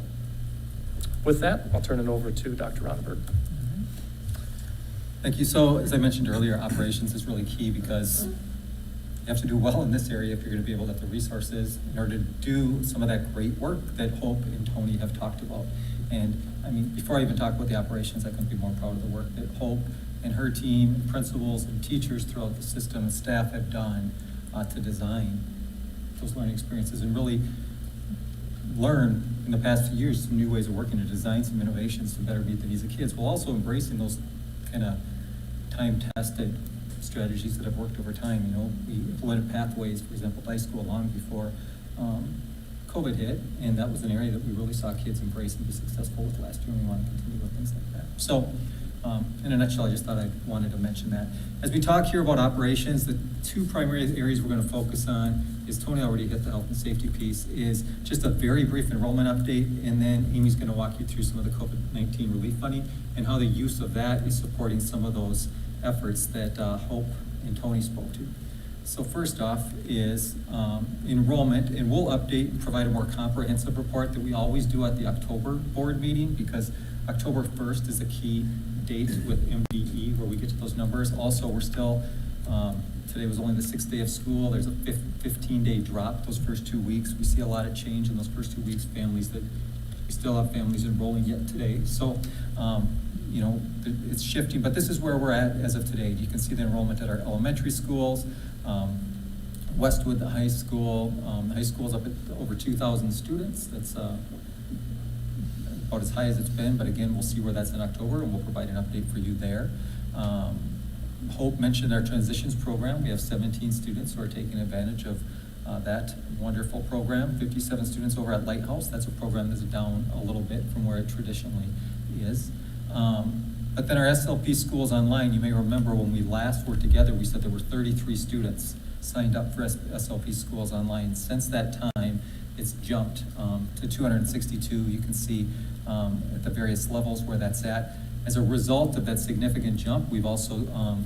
With that, I'll turn it over to Dr. Ronenberg. Thank you. So as I mentioned earlier, operations is really key because you have to do well in this area if you're going to be able to have the resources in order to do some of that great work that Hope and Tony have talked about. And I mean, before I even talk about the operations, I couldn't be more proud of the work that Hope and her team, and principals and teachers throughout the system and staff have done to design those learning experiences and really learn in the past few years some new ways of working to design some innovations to better meet the needs of kids, while also embracing those kind of time-tested strategies that have worked over time. You know, we implemented pathways, for example, high school long before COVID hit, and that was an area that we really saw kids embrace and be successful with last year, and we want to continue with things like that. So, in a nutshell, I just thought I wanted to mention that. As we talk here about operations, the 2 primary areas we're going to focus on is, Tony already hit the health and safety piece, is just a very brief enrollment update, and then Amy's going to walk you through some of the COVID-19 relief funding and how the use of that is supporting some of those efforts that Hope and Tony spoke to. So first off is enrollment, and we'll update and provide a more comprehensive report that we always do at the October board meeting, because October 1st is a key date with MDE where we get to those numbers. Also, we're still, today was only the 6th day of school. There's a 15-day drop those first 2 weeks. We see a lot of change in those first 2 weeks, we still have families enrolling yet today. So, you know, it's shifting, but this is where we're at as of today. You can see the enrollment at our elementary schools, Westwood, the high school. The high school's up at over 2,000 students. That's about as high as it's been, but again, we'll see where that's in October, and we'll provide an update for you there. Hope mentioned our transitions program. We have 17 students who are taking advantage of that wonderful program. 57 students over at Lighthouse. That's a program that's down a little bit from where it traditionally is. But then our SLP schools online, you may remember when we last worked together, we said there were 33 students signed up for SLP schools online. Since that time, it's jumped to 262. You can see at the various levels where that's at. As a result of that significant jump, we've also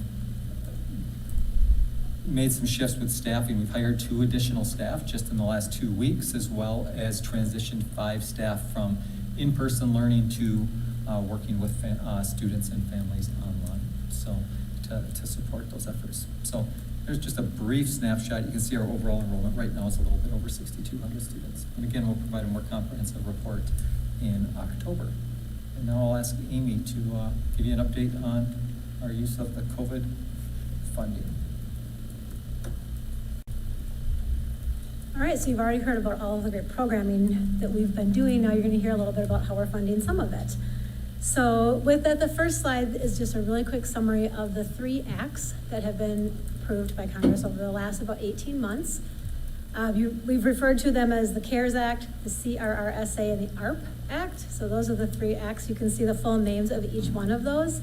made some shifts with staffing. We've hired 2 additional staff just in the last 2 weeks, as well as transitioned 5 staff from in-person learning to working with students and families online, so to support those efforts. So there's just a brief snapshot. You can see our overall enrollment right now is a little bit over 6,200 students. And again, we'll provide a more comprehensive report in October. And now I'll ask Amy to give you an update on our use of the COVID funding. All right, so you've already heard about all of the great programming that we've been doing. Now you're going to hear a little bit about how we're funding some of it. So with that, the first slide is just a really quick summary of the 3 acts that have been approved by Congress over the last about 18 months. We've referred to them as the CARES Act, the CRRSA, and the ARP Act. So those are the 3 acts. You can see the full names of each one of those.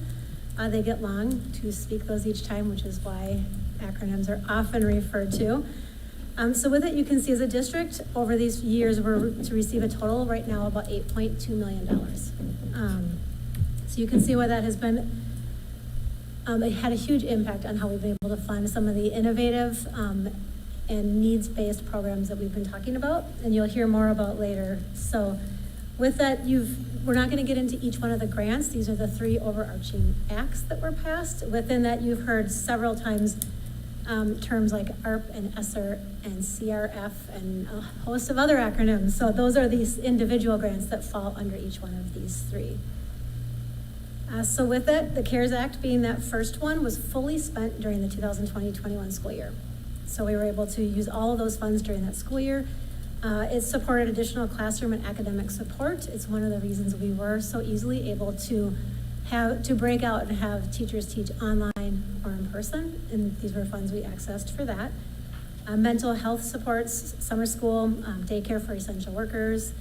They get long to speak those each time, which is why acronyms are often referred to. So with it, you can see as a district, over these years, we're to receive a total right now about $8.2 million. So you can see why that has been, it had a huge impact on how we've been able to fund some of the innovative and needs-based programs that we've been talking about, and you'll hear more about later. So with that, we're not gonna get into each one of the grants. These are the 3 overarching acts that were passed. Within that, you've heard several times terms like ARP and ESSER and CRF and a host of other acronyms. So those are these individual grants that fall under each one of these 3. So with it, the CARES Act being that first one was fully spent during the 2020-21 school year. So we were able to use all of those funds during that school year. It supported additional classroom and academic support. It's one of the reasons we were so easily able to break out and have teachers teach online or in person, and these were funds we accessed for that. Mental health supports, summer school, daycare for essential workers,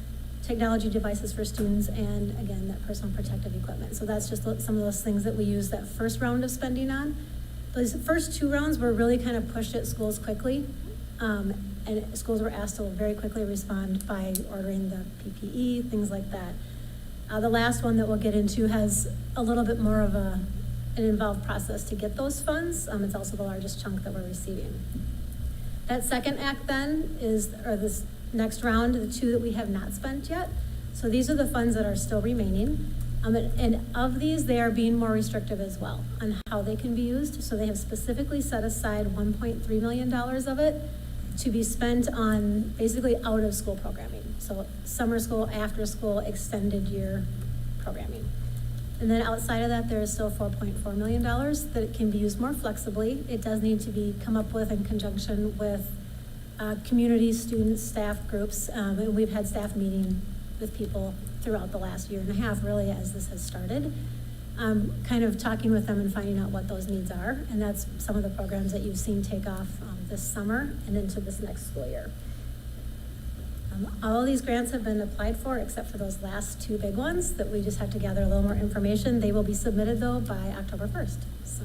technology devices for students, and again, that personal protective equipment. So that's just some of those things that we used that first round of spending on. Those first 2 rounds were really kind of pushed at schools quickly, and schools were asked to very quickly respond by ordering the PPE, things like that. The last one that we'll get into has a little bit more of an involved process to get those funds. It's also the largest chunk that we're receiving. That second act then or this next round, the 2 that we have not spent yet. So these are the funds that are still remaining. And of these, they are being more restrictive as well on how they can be used. So they have specifically set aside $1.3 million of it to be spent on basically out of school programming. So summer school, after school, extended year programming. And then outside of that, there is still $4.4 million that can be used more flexibly. It does need to be come up with in conjunction with community, students, staff groups. And we've had staff meeting with people throughout the last 1.5 years, really, as this has started. Kind of talking with them and finding out what those needs are. And that's some of the programs that you've seen take off this summer and into this next school year. All of these grants have been applied for except for those last 2 big ones that we just have to gather a little more information. They will be submitted though by October 1st. So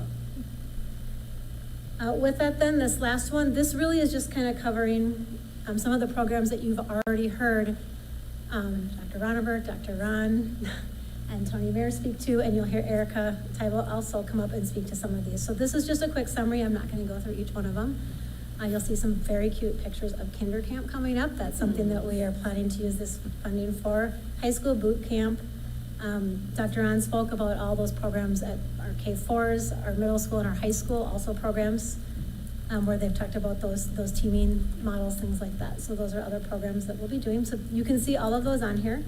with that then, this last one, this really is just kind of covering some of the programs that you've already heard Dr. Ronneberg, Dr. Ron, and Tony Mayer speak to, and you'll hear Erica Tybel also come up and speak to some of these. So this is just a quick summary. I'm not going to go through each one of them. You'll see some very cute pictures of Kinder Camp coming up. That's something that we are planning to use this funding for. High school boot camp. Dr. Ron spoke about all those programs at our K4s, our middle school and our high school, also programs where they've talked about those teaming models, things like that. So those are other programs that we'll be doing. So you can see all of those on here.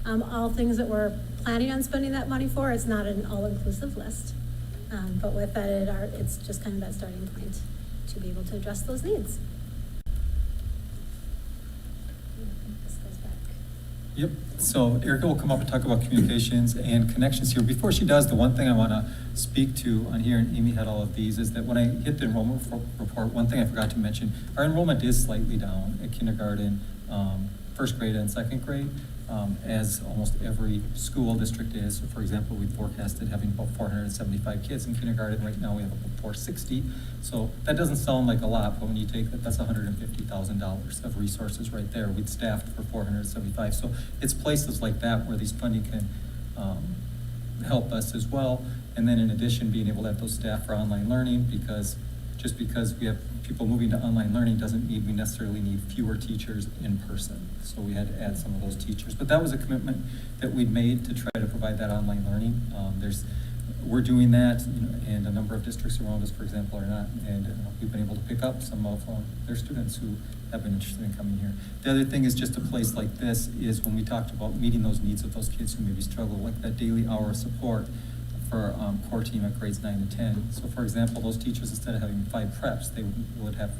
All things that we're planning on spending that money for. It's not an all-inclusive list. But with that, it's just kind of that starting point to be able to address those needs. This goes back. Yep, so Erica will come up and talk about communications and connections here. Before she does, the one thing I want to speak to on here, and Amy had all of these, is that when I hit the enrollment report, one thing I forgot to mention, our enrollment is slightly down at kindergarten, first grade and second grade, as almost every school district is. So for example, we forecasted having about 475 kids in kindergarten. Right now we have about 460. So that doesn't sound like a lot, but when you take that, that's $150,000 of resources right there. We'd staffed for 475. So it's places like that where these funding can help us as well. And then in addition, being able to have those staff for online learning, because just because we have people moving to online learning doesn't mean we necessarily need fewer teachers in person. So we had to add some of those teachers. But that was a commitment that we'd made to try to provide that online learning. We're doing that, and a number of districts around us, for example, are not. And we've been able to pick up some of their students who have been interested in coming here. The other thing is just a place like this is when we talked about meeting those needs of those kids who maybe struggle, like that daily hour of support for our core team at grades 9 and 10. So for example, those teachers, instead of having 5 preps, they would have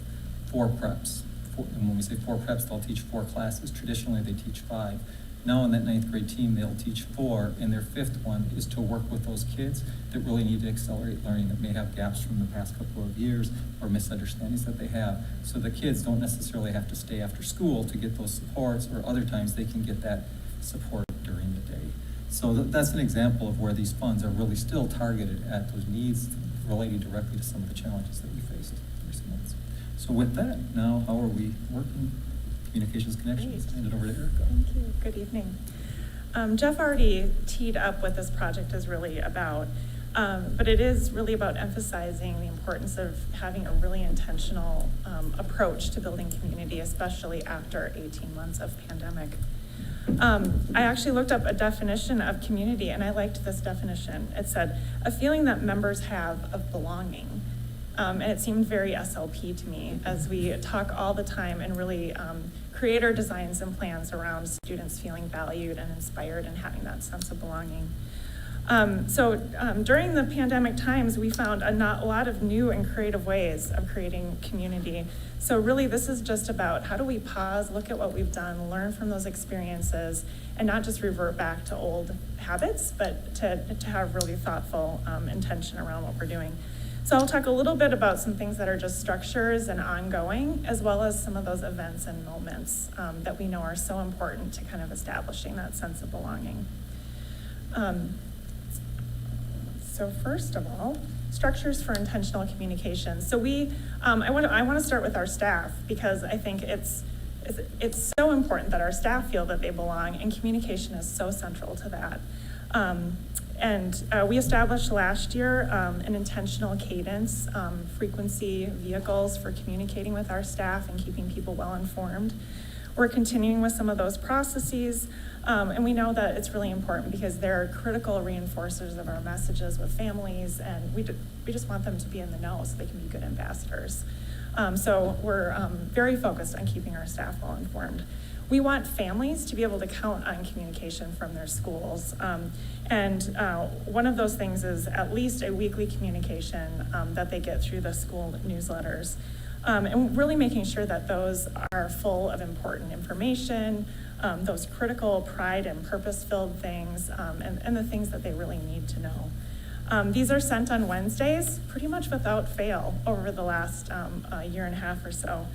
4 preps. And when we say 4 preps, they'll teach 4 classes. Traditionally, they teach 5. Now in that 9th grade team, they'll teach 4, and their 5th one is to work with those kids that really need to accelerate learning, that may have gaps from the past couple of years or misunderstandings that they have. So the kids don't necessarily have to stay after school to get those supports, or other times they can get that support during the day. So that's an example of where these funds are really still targeted at those needs relating directly to some of the challenges that we faced in recent months. So with that, now how are we working? Communications Connections, Great. hand it over to Erica. Thank you. Good evening. Jeff already teed up what this project is really about, but it is really about emphasizing the importance of having a really intentional approach to building community, especially after 18 months of pandemic. I actually looked up a definition of community, and I liked this definition. It said, a feeling that members have of belonging. And it seemed very SLP to me as we talk all the time and really create our designs and plans around students feeling valued and inspired and having that sense of belonging. During the pandemic times, we found a lot of new and creative ways of creating community. So really, this is just about how do we pause, look at what we've done, learn from those experiences, and not just revert back to old habits, but to have really thoughtful intention around what we're doing. So I'll talk a little bit about some things that are just structures and ongoing, as well as some of those events and moments that we know are so important to kind of establishing that sense of belonging. So first of all, structures for intentional communication. So I want to start with our staff, because I think it's so important that our staff feel that they belong, and communication is so central to that. We established last year an intentional cadence, frequency vehicles for communicating with our staff and keeping people well informed. We're continuing with some of those processes, and we know that it's really important because they're critical reinforcers of our messages with families, and we just want them to be in the know so they can be good ambassadors. So we're very focused on keeping our staff well informed. We want families to be able to count on communication from their schools. One of those things is at least a weekly communication that they get through the school newsletters. And really making sure that those are full of important information, those critical pride and purpose-filled things, and the things that they really need to know. These are sent on Wednesdays, pretty much without fail over the last year and a half or so.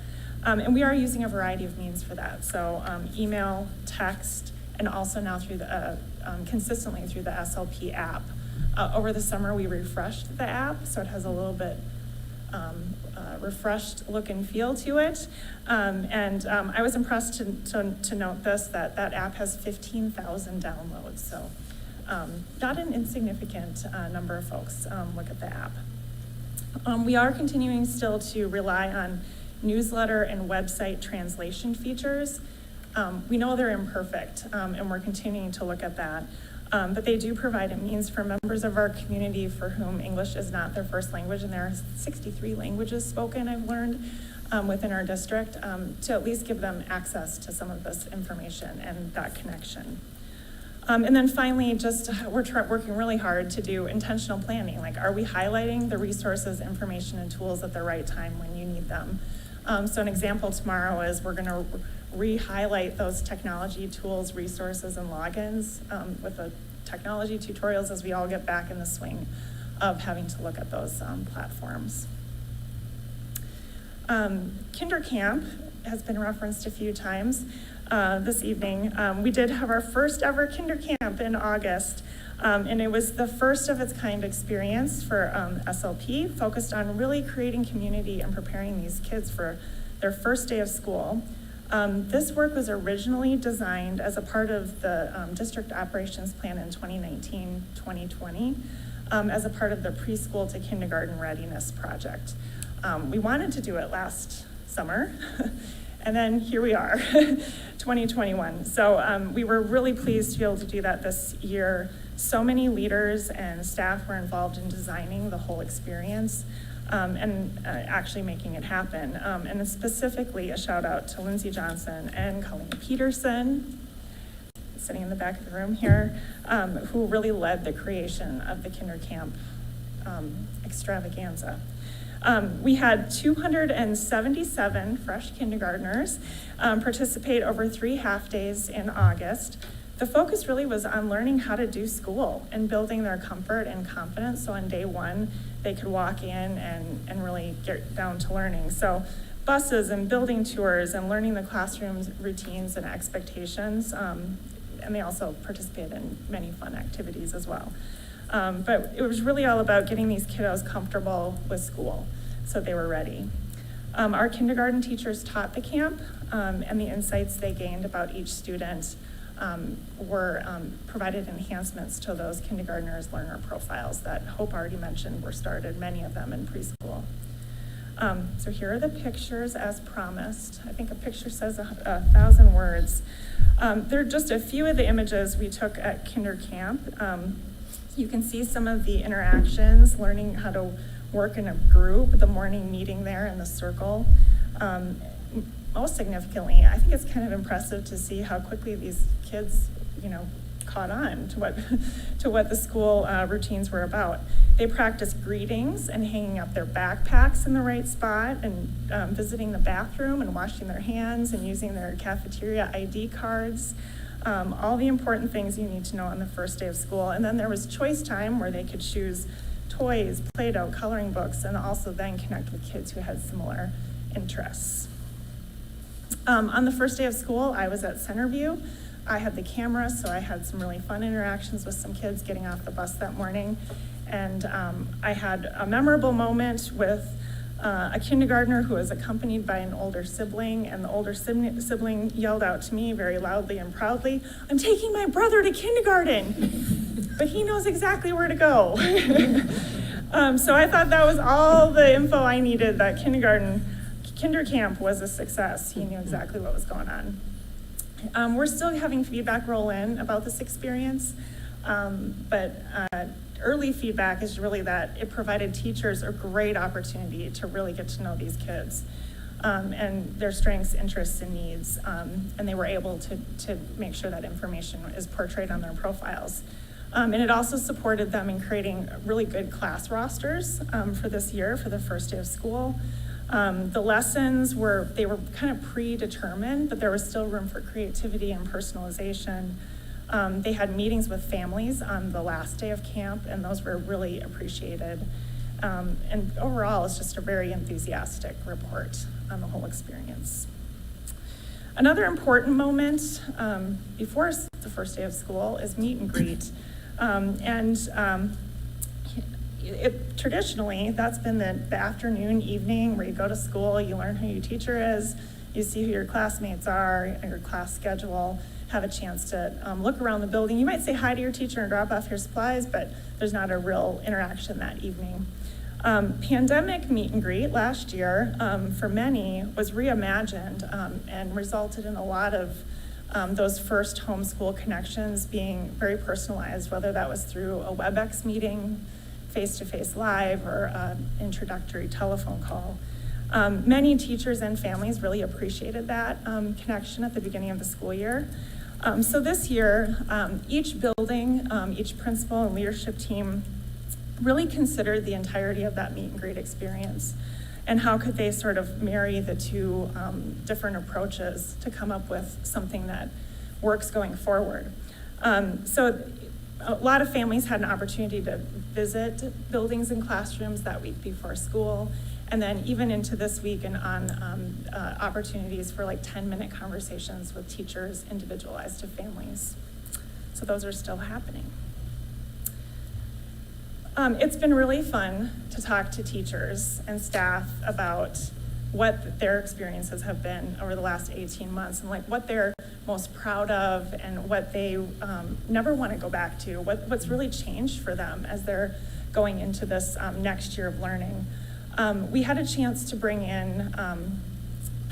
And we are using a variety of means for that. So email, text, and also now through the consistently through the SLP app. Over the summer, we refreshed the app, so it has a little bit refreshed look and feel to it. I was impressed to note that app has 15,000 downloads. So not an insignificant number of folks look at the app. We are continuing still to rely on newsletter and website translation features. We know they're imperfect, and we're continuing to look at that. But they do provide a means for members of our community for whom English is not their first language, and there are 63 languages spoken, I've learned, within our district, to at least give them access to some of this information and that connection. And then finally, we're working really hard to do intentional planning. Like, are we highlighting the resources, information, and tools at the right time when you need them? So an example tomorrow is we're going to re-highlight those technology tools, resources, and logins with the technology tutorials as we all get back in the swing of having to look at those platforms. Kinder Camp has been referenced a few times this evening. We did have our first ever Kinder Camp in August, and it was the first of its kind experience for SLP, focused on really creating community and preparing these kids for their first day of school. This work was originally designed as a part of the district operations plan in 2019-2020 as a part of the preschool to kindergarten readiness project. We wanted to do it last summer, and then here we are, 2021. So we were really pleased to be able to do that this year. So many leaders and staff were involved in designing the whole experience and actually making it happen. And specifically a shout out to Lindsay Johnson and Colleen Peterson, sitting in the back of the room here, who really led the creation of the Kinder Camp extravaganza. We had 277 fresh kindergartners participate over 3 half days in August. The focus really was on learning how to do school and building their comfort and confidence. So on day one, they could walk in and really get down to learning. So buses and building tours and learning the classroom's routines and expectations and they also participated in many fun activities as well. But it was really all about getting these kiddos comfortable with school so they were ready. Our kindergarten teachers taught the camp, and the insights they gained about each student were provided enhancements to those kindergartners' learner profiles that Hope already mentioned were started, many of them in preschool. So here are the pictures as promised. I think a picture says 1,000 words. There are just a few of the images we took at kinder camp. You can see some of the interactions, learning how to work in a group, the morning meeting there in the circle. Most significantly, I think it's kind of impressive to see how quickly these kids, caught on to what the school routines were about. They practiced greetings and hanging up their backpacks in the right spot, and visiting the bathroom and washing their hands and using their cafeteria ID cards. All the important things you need to know on the first day of school. And then there was choice time where they could choose toys, Play-Doh, coloring books, and also then connect with kids who had similar interests. On the first day of school, I was at Centerview. I had the camera, so I had some really fun interactions with some kids getting off the bus that morning. And I had a memorable moment with a kindergartner who was accompanied by an older sibling, and the older sibling yelled out to me very loudly and proudly, "I'm taking my brother to kindergarten," but he knows exactly where to go. So I thought that was all the info I needed, that kinder camp was a success. He knew exactly what was going on. We're still having feedback roll in about this experience, but early feedback is really that it provided teachers a great opportunity to really get to know these kids and their strengths, interests, and needs, and they were able to make sure that information is portrayed on their profiles. And it also supported them in creating really good class rosters for this year, for the first day of school. The lessons were kind of predetermined, but there was still room for creativity and personalization. They had meetings with families on the last day of camp, and those were really appreciated. And overall, it's just a very enthusiastic report on the whole experience. Another important moment before the first day of school is meet and greet. Traditionally, that's been the afternoon, evening, where you go to school, you learn who your teacher is, you see who your classmates are, your class schedule, have a chance to look around the building. You might say hi to your teacher and drop off your supplies, but there's not a real interaction that evening. Pandemic meet and greet last year, for many, was reimagined and resulted in a lot of those first homeschool connections being very personalized, whether that was through a WebEx meeting, face-to-face live, or an introductory telephone call. Many teachers and families really appreciated that connection at the beginning of the school year. So this year, each building, each principal and leadership team really considered the entirety of that meet and greet experience, and how could they sort of marry the two different approaches to come up with something that works going forward. So a lot of families had an opportunity to visit buildings and classrooms that week before school, and then even into this week and on opportunities for like 10-minute conversations with teachers individualized to families. So those are still happening. It's been really fun to talk to teachers and staff about what their experiences have been over the last 18 months, and like what they're most proud of and what they never want to go back to, what's really changed for them as they're going into this next year of learning. We had a chance to bring in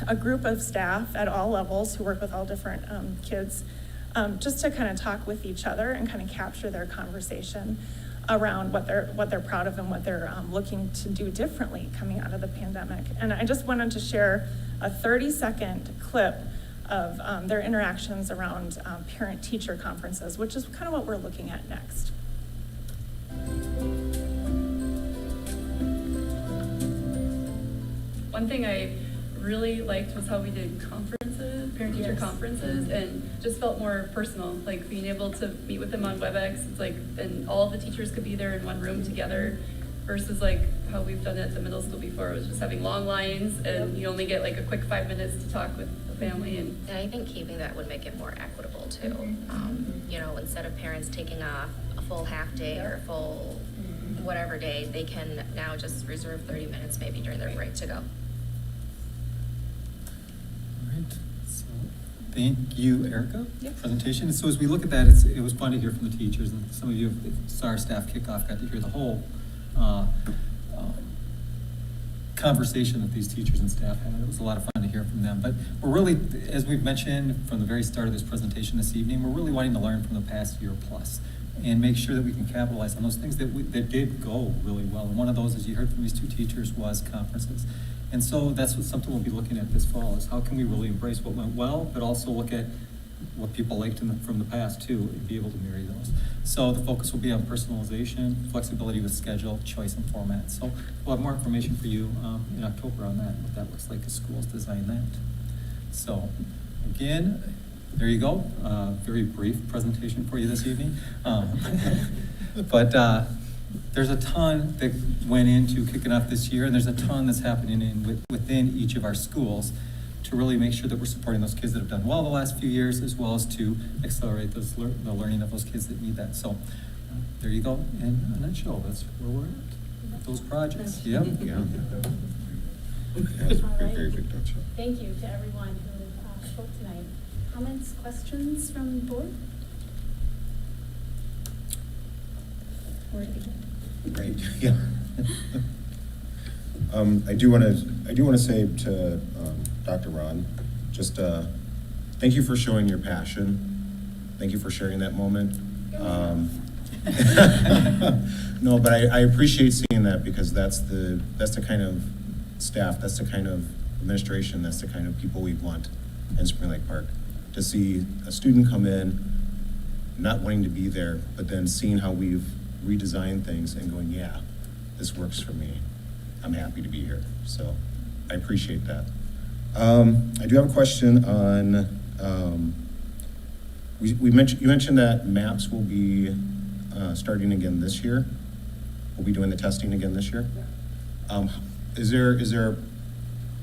a group of staff at all levels who work with all different kids, just to kind of talk with each other and kind of capture their conversation around what they're proud of and what they're looking to do differently coming out of the pandemic. And I just wanted to share a 30-second clip of their interactions around parent-teacher conferences, which is kind of what we're looking at next. One thing I really liked was how we did conferences, parent-teacher conferences, and just felt more personal, like being able to meet with them on WebEx. It's like, and all the teachers could be there in one room together, versus like how we've done it at the middle school before. It was just having long lines and you only get like a quick 5 minutes to talk with the family. And I think keeping that would make it more equitable too. You know, instead of parents taking off a full half day or a full whatever day, they can now just reserve 30 minutes maybe during their break to go. All right. So, thank you, Erica. Yep. Presentation. So as we look at that, it was fun to hear from the teachers, and some of you saw our staff kickoff, got to hear the whole conversation that these teachers and staff had. It was a lot of fun to hear from them. But we're really, as we've mentioned from the very start of this presentation this evening, we're really wanting to learn from the past year plus and make sure that we can capitalize on those things that did go really well. And one of those, as you heard from these two teachers, was conferences. And so that's something we'll be looking at this fall, is how can we really embrace what went well, but also look at what people liked from the past too, and be able to marry those. So the focus will be on personalization, flexibility with schedule, choice, and format. So we'll have more information for you in October on that, what that looks like as schools design that. So again, there you go. Very brief presentation for you this evening. But there's a ton that went into kicking off this year, and there's a ton that's happening within each of our schools to really make sure that we're supporting those kids that have done well the last few years, as well as to accelerate the learning of those kids that need that. So there you go. In a nutshell, that's where we're at with those projects. Yep. Yeah. It's a very big touch. Thank you to everyone who spoke tonight. Comments, questions from the board? Where to begin? Right, yeah. I do want to say to Dr. Ron, just thank you for showing your passion. Thank you for sharing that moment. No, but I appreciate seeing that, because that's the kind of staff, that's the kind of administration, that's the kind of people we want in Spring Lake Park. To see a student come in, not wanting to be there, but then seeing how we've redesigned things and going, yeah, this works for me. I'm happy to be here. So I appreciate that. I do have a question on, you mentioned that MAPS will be starting again this year. We'll be doing the testing again this year. Is there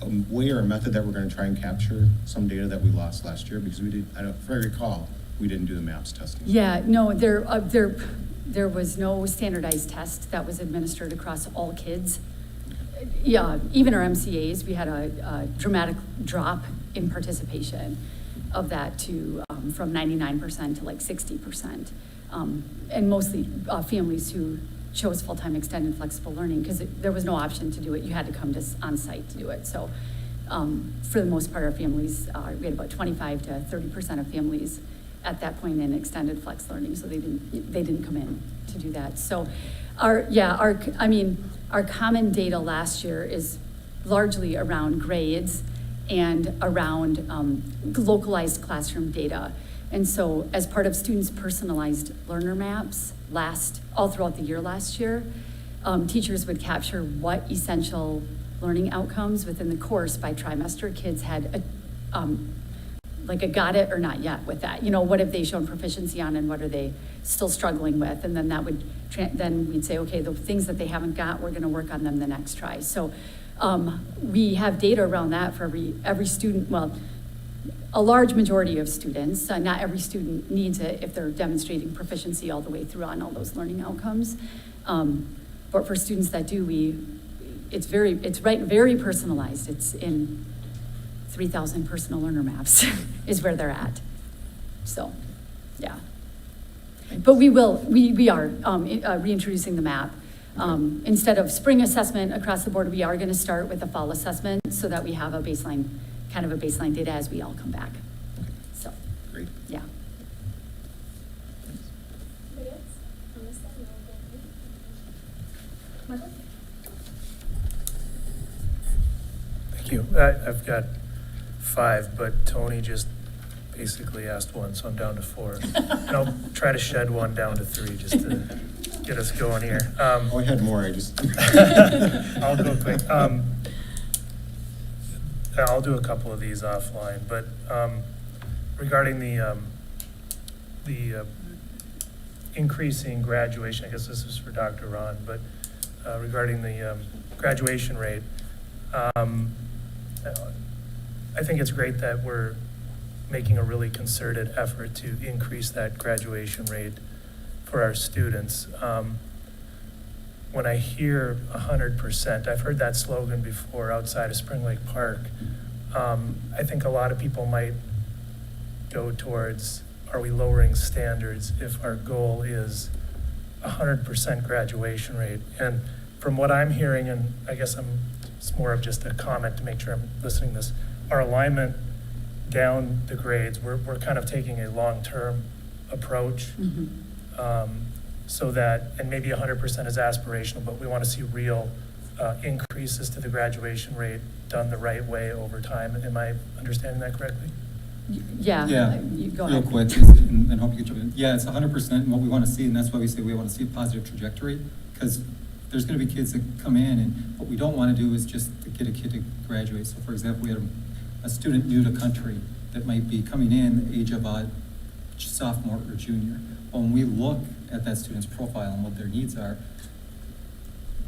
a way or a method that we're going to try and capture some data that we lost last year? Because if I recall, we didn't do the MAPS testing. Yeah, no, there was no standardized test that was administered across all kids. Yeah, even our MCAs, we had a dramatic drop in participation of that to from 99% to like 60%. And mostly families who chose full-time extended flexible learning, because there was no option to do it. You had to come to on-site to do it. So for the most part, our families, we had about 25 to 30% of families at that point in extended flex learning, so they didn't come in to do that. So our common data last year is largely around grades and around localized classroom data. And so as part of students' personalized learner maps all throughout the year last year, teachers would capture what essential learning outcomes within the course by trimester kids had like a got it or not yet with that. You know, what have they shown proficiency on and what are they still struggling with? And then that would, then we'd say, okay, the things that they haven't got, we're gonna work on them the next try. So we have data around that for every student, well, a large majority of students. Not every student needs it if they're demonstrating proficiency all the way through on all those learning outcomes. But for students that do, it's very personalized. It's in 3,000 personal learner maps is where they're at. So, yeah. But we are reintroducing the map. Instead of spring assessment across the board, we are gonna start with a fall assessment so that we have a baseline, kind of a baseline data as we all come back. So, great. Yeah. Anybody else? On this side? No, Michael? Thank you. I've got 5, but Tony just basically asked one, so I'm down to 4. And I'll try to shed one down to 3 just to get us going here. I had more, I just. I'll go quick. I'll do a couple of these offline, but regarding the increasing graduation, I guess this is for Dr. Ron, but regarding the graduation rate. I think it's great that we're making a really concerted effort to increase that graduation rate for our students. When I hear 100%, I've heard that slogan before outside of Spring Lake Park. I think a lot of people might go towards, are we lowering standards if our goal is 100% graduation rate? And from what I'm hearing, and I guess it's more of just a comment to make sure I'm listening to this, our alignment down the grades, we're kind of taking a long-term approach. So that, and maybe 100% is aspirational, but we want to see real increases to the graduation rate done the right way over time. Am I understanding that correctly? Yeah. Yeah, You go real ahead. quick, and hope you get your, yeah, it's 100% and what we want to see, and that's why we say we want to see a positive trajectory, because there's going to be kids that come in, and what we don't want to do is just to get a kid to graduate. So for example, we had a student new to country that might be coming in the age of a sophomore or junior. When we look at that student's profile and what their needs are,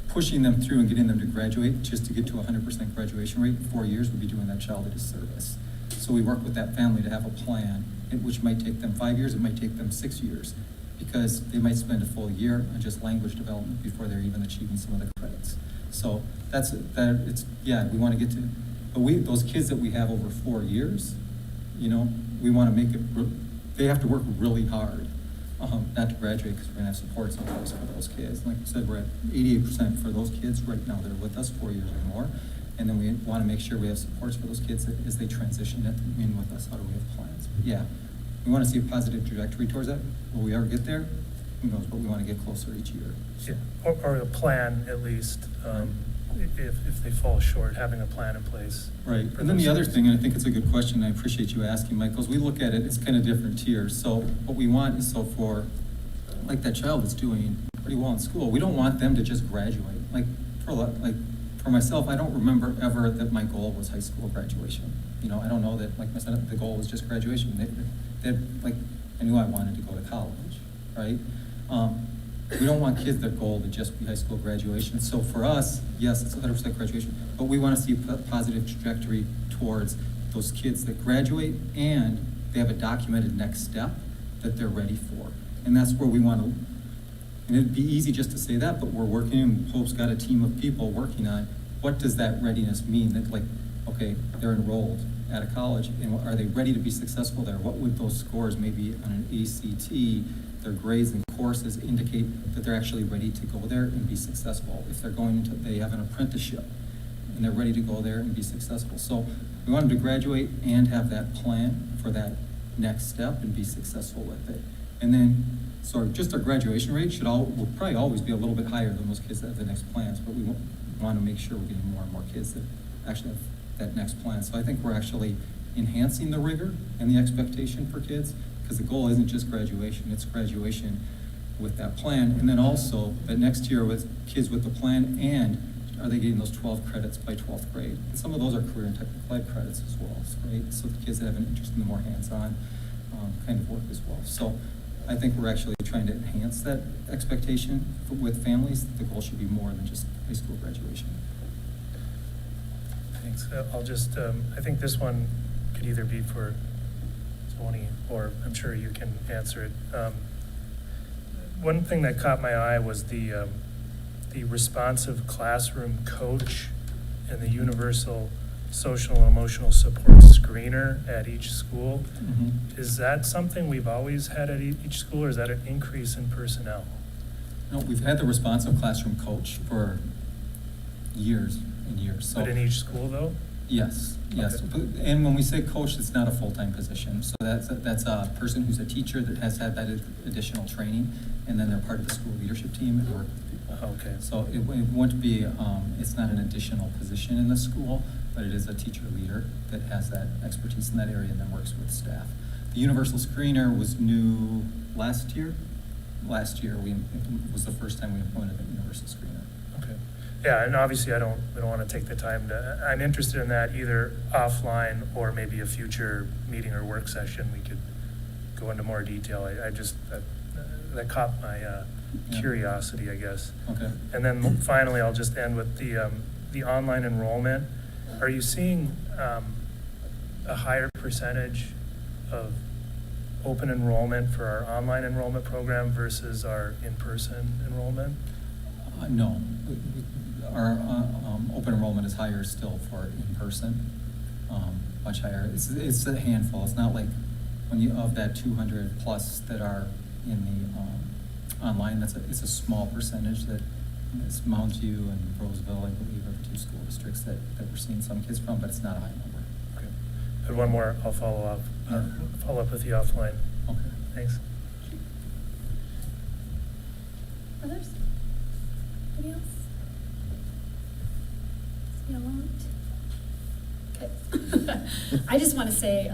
pushing them through and getting them to graduate just to get to 100% graduation rate in 4 years would be doing that child a disservice. So we work with that family to have a plan, which might take them 5 years, it might take them 6 years, because they might spend a full year on just language development before they're even achieving some of the credits. So we want to get to, but those kids that we have over 4 years, we want to make it, they have to work really hard. Not to graduate, because we're going to have supports in place for those kids. Like I said, we're at 88% for those kids right now that are with us 4 years or more. And then we want to make sure we have supports for those kids as they transition in with us. How do we have plans? But yeah, we want to see a positive trajectory towards that. Will we ever get there? Who knows, but we want to get closer each year. Yeah, or a plan at least, if they fall short, having a plan in place. Right, and then the other thing, and I think it's a good question, I appreciate you asking, Michael, is we look at it, it's kind of different tiers. So what we want is, so for, like that child that's doing pretty well in school, we don't want them to just graduate. For myself, I don't remember ever that my goal was high school graduation. I don't know that, like my son, the goal was just graduation. I knew I wanted to go to college, right? We don't want kids, their goal to just be high school graduation. So for us, yes, it's 100% graduation, but we want to see a positive trajectory towards those kids that graduate and they have a documented next step that they're ready for. And that's where we want to, and it'd be easy just to say that, but we're working, and Hope's got a team of people working on what does that readiness mean? That okay, they're enrolled at a college, and are they ready to be successful there? What would those scores maybe on an ACT, their grades and courses indicate that they're actually ready to go there and be successful? If they're they have an apprenticeship and they're ready to go there and be successful. So we want them to graduate and have that plan for that next step and be successful with it. And then, so just our graduation rate will probably always be a little bit higher than those kids that have the next plans, but we want to make sure we're getting more and more kids that actually have that next plan. So I think we're actually enhancing the rigor and the expectation for kids, because the goal isn't just graduation, it's graduation with that plan. And then also the next year with kids with the plan, and are they getting those 12 credits by 12th grade? And some of those are career and technical ed credits as well, right? So the kids that have an interest in the more hands-on kind of work as well. So I think we're actually trying to enhance that expectation with families. The goal should be more than just high school graduation. Thanks. I'll just, I think this one could either be for Tony, or I'm sure you can answer it. One thing that caught my eye was the responsive classroom coach and the universal social and emotional support screener at each school. Mm-hmm. Is that something we've always had at each school, or is that an increase in personnel? No, we've had the responsive classroom coach for years and years. So But in each school, though? yes. Okay. And when we say coach, it's not a full-time position. So that's a person who's a teacher that has had that additional training, and then they're part of the school leadership team and work with people. Okay. So it won't be, it's not an additional position in the school, but it is a teacher leader that has that expertise in that area and then works with staff. The universal screener was new last year. Last year was the first time we implemented a universal screener. Okay. Yeah, and obviously we don't want to take the time I'm interested in that either offline or maybe a future meeting or work session. We could go into more detail. I just, that caught my Yeah. curiosity, I guess. Okay. And then finally, I'll just end with the online enrollment. Are you seeing a higher percentage of open enrollment for our online enrollment program versus our in-person enrollment? No. Our open enrollment is higher still for in-person, much higher. It's a handful. It's not like when you, of that 200 plus that are in the online, it's a small percentage that it's Mount View and Roseville, I believe, are the two school districts that we're seeing some kids from, but it's not a high number. Okay. And one more, I'll follow up with you offline. Okay. Thanks. Others? Anybody else? See a lot? Okay. I just want to say,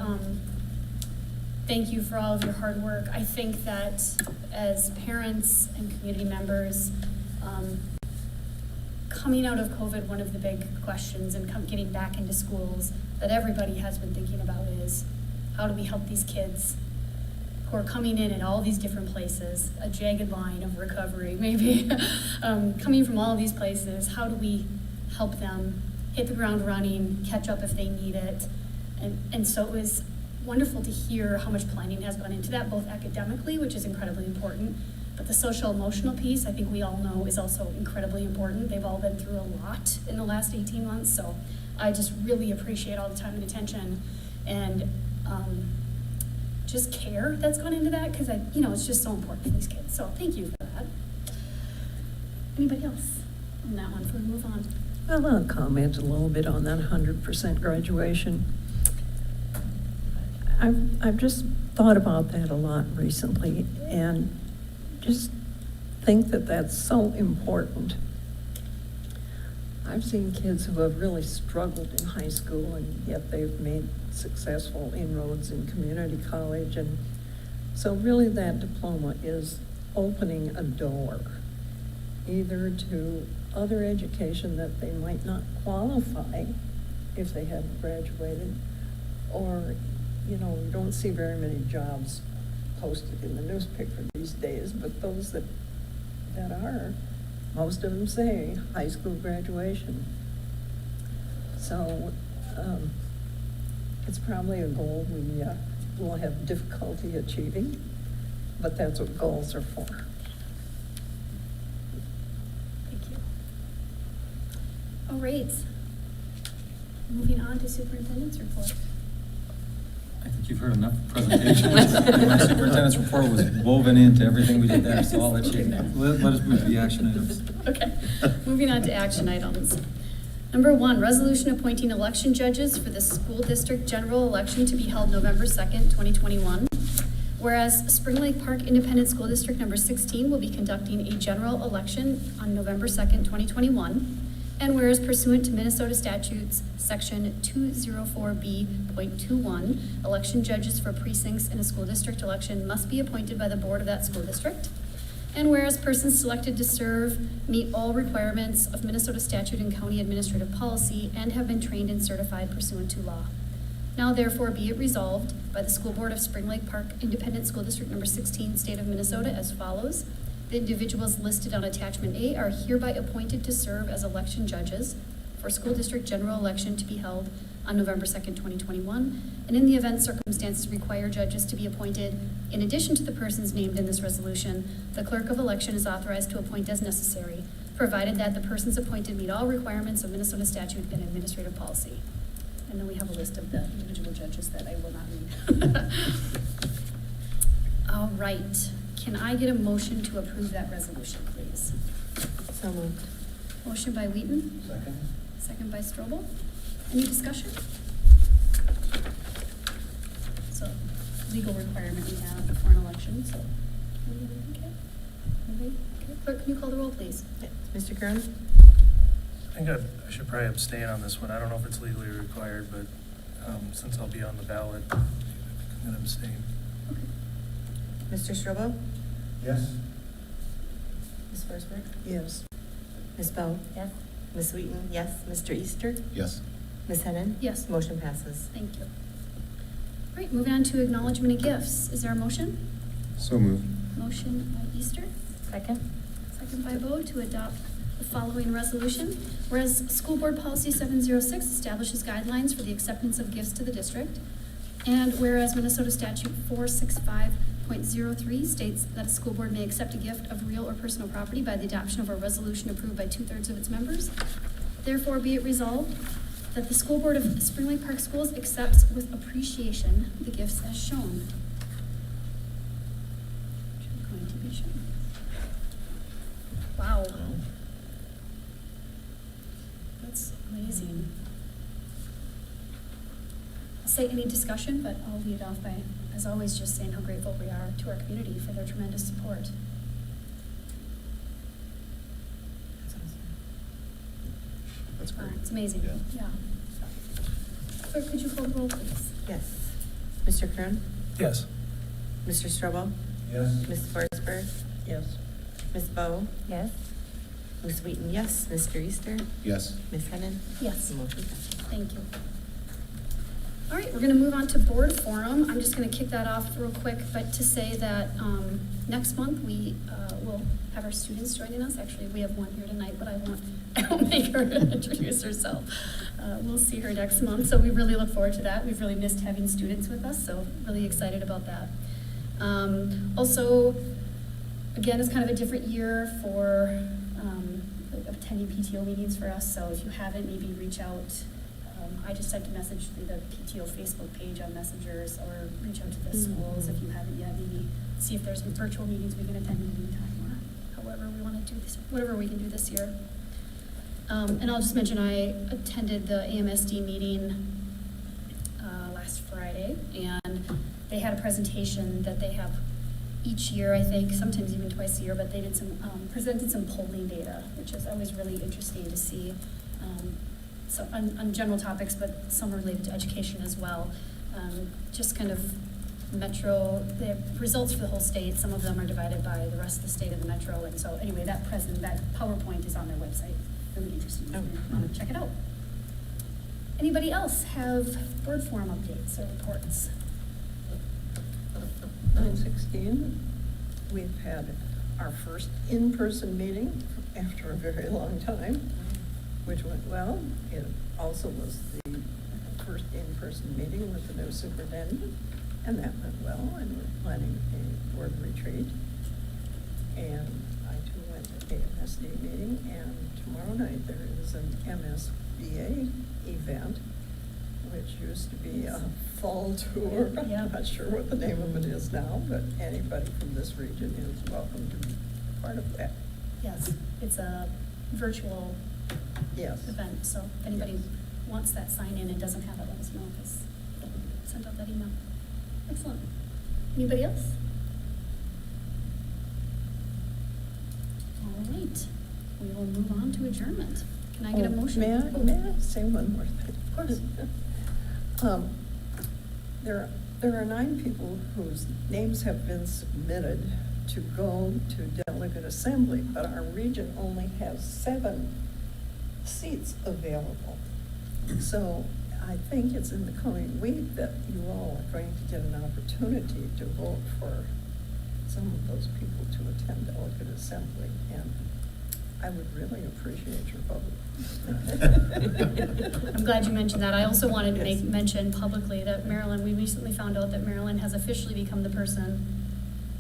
thank you for all of your hard work. I think that as parents and community members, coming out of COVID, one of the big questions and getting back into schools that everybody has been thinking about is, how do we help these kids who are coming in all these different places, a jagged line of recovery maybe, coming from all of these places, how do we help them hit the ground running, catch up if they need it? And so it was wonderful to hear how much planning has gone into that, both academically, which is incredibly important, but the social emotional piece, I think we all know, is also incredibly important. They've all been through a lot in the last 18 months, so I just really appreciate all the time and attention and just care that's gone into that, because it's just so important for these kids. So thank you for that. Anybody else on that one before we move on? I want to comment a little bit on that 100% graduation. I've just thought about that a lot recently and just think that that's so important. I've seen kids who have really struggled in high school and yet they've made successful inroads in community college. And so really that diploma is opening a door either to other education that they might not qualify if they hadn't graduated, or you don't see very many jobs posted in the newspaper these days, but those that are, most of them say high school graduation. So it's probably a goal we will have difficulty achieving, but that's what goals are for. Thank you. All right. Moving on to superintendent's report. I think you've heard enough presentations. My superintendent's report was woven into everything we did there, so I'll let you, let us move to the action items. Okay, moving on to action items. Number 1, resolution appointing election judges for the school district general election to be held November 2nd, 2021. Whereas Spring Lake Park Independent School District number 16 will be conducting a general election on November 2nd, 2021. And whereas pursuant to Minnesota statutes, section 204B.21, election judges for precincts in a school district election must be appointed by the board of that school district. And whereas persons selected to serve meet all requirements of Minnesota statute and county administrative policy and have been trained and certified pursuant to law. Now therefore be it resolved by the school board of Spring Lake Park Independent School District number 16, state of Minnesota as follows. The individuals listed on attachment A are hereby appointed to serve as election judges for school district general election to be held on November 2nd, 2021. And in the event circumstances require judges to be appointed, in addition to the persons named in this resolution, the clerk of election is authorized to appoint as necessary, provided that the persons appointed meet all requirements of Minnesota statute and administrative policy. And then we have a list of the individual judges that I will not read. All right. Can I get a motion to approve that resolution, please? So moved. Motion by Wheaton. Second. Second by Strobel. Any discussion? So, legal requirement we have for an election, so. Okay. Clerk, can you call the roll, please? Mr. Kern? I think I should probably abstain on this one. I don't know if it's legally required, but since I'll be on the ballot, I'm going to abstain. Mr. Strobel? Yes. Ms. Forsberg? Yes. Ms. Bell? Yes. Ms. Wheaton? Yes. Mr. Easter? Yes. Ms. Hennon? Yes. Motion passes. Thank you. All right, moving on to acknowledgement of gifts. Is there a motion? So moved. Motion by Easter, Second? Second by Bo to adopt the following resolution. Whereas School Board Policy 706 establishes guidelines for the acceptance of gifts to the district. And whereas Minnesota Statute 465.03 states that a school board may accept a gift of real or personal property by the adoption of a resolution approved by 2/3 of its members. Therefore, be it resolved that the School Board of Spring Lake Park Schools accepts with appreciation the gifts as shown. Going to be shown. Wow. That's amazing. I'll say any discussion, but I'll lead off by, as always, just saying how grateful we are to our community for their tremendous support. That's great. It's amazing, yeah. Clerk, could you call the roll, please? Yes. Mr. Kern? Yes. Mr. Strobel? Yes. Ms. Forsberg? Yes. Ms. Bowe? Yes. Ms. Wheaton, yes. Mr. Easter? Yes. Ms. Hennon? Yes. Motion passes. Thank you. All right, we're gonna move on to board forum. I'm just gonna kick that off real quick, but to say that next month we will have our students joining us. Actually, we have one here tonight, but I won't make her introduce herself. We'll see her next month, so we really look forward to that. We've really missed having students with us, so really excited about that. Also, again, it's kind of a different year for attending PTO meetings for us, so if you haven't, maybe reach out. I just sent a message through the PTO Facebook page on Messengers, or reach out to the schools if you haven't yet. Maybe see if there's some virtual meetings we can attend in the meantime, or however we want to do this, whatever we can do this year. And I'll just mention I attended the AMSD meeting last Friday, and they had a presentation that they have each year, I think, sometimes even twice a year, but they did some, presented some polling data, which is always really interesting to see. So on general topics, but some related to education as well. Just kind of metro, they have results for the whole state. Some of them are divided by the rest of the state of the metro. And so anyway, that PowerPoint is on their website. Really interesting. If you want to check it out. Anybody else have board forum updates or reports? 9/16, we've had our first in-person meeting after a very long time, which went well. It also was the first in-person meeting with the new superintendent, and that went well, and we're planning a board retreat. And I too went to AMSD meeting, and tomorrow night there is an MSBA event, which used to be a fall tour. Yeah. I'm not sure what the name of it is now, but anybody from this region is welcome to be part of that. Yes, it's a virtual Yes. event, so if anybody wants that sign in and doesn't have it, let us know, because send out that email. Excellent. Anybody else? All right, we will move on to adjournment. Can I get a motion? May I say one more thing? Of course. There are 9 people whose names have been submitted to go to delegate assembly, but our region only has 7 seats available. So I think it's in the coming week that you all are going to get an opportunity to vote for some of those people to attend delegate assembly, and I would really appreciate your vote. I'm glad you mentioned that. I also wanted to Yes. make mention publicly that Maryland, we recently found out that Maryland has officially become the person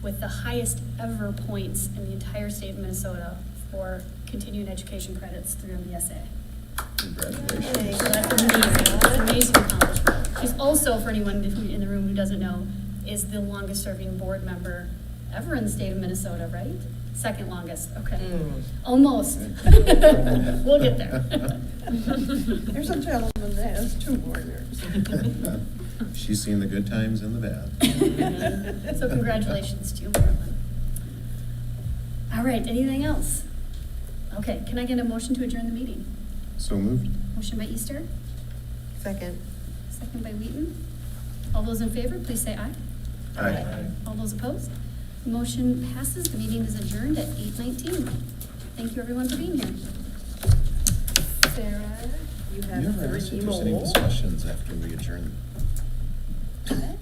with the highest ever points in the entire state of Minnesota for continuing education credits through MBSA. Congratulations. So that's amazing. It's an amazing accomplishment. She's also, for anyone in the room who doesn't know, is the longest serving board member ever in the state of Minnesota, right? Second longest, okay. Almost. We'll get there. There's a gentleman that has 2 more years. She's seen the good times and the bad. So congratulations to you, Marilyn. All right, anything else? Okay, can I get a motion to adjourn the meeting? So moved. Motion by Easter, Second? second by Wheaton. All those in favor, please say aye. Aye. All those opposed? Motion passes. The meeting is adjourned at 8:19. Thank you, everyone, for being here. Sarah, you You have ever asked 3 interesting more. discussions after we adjourn? Okay.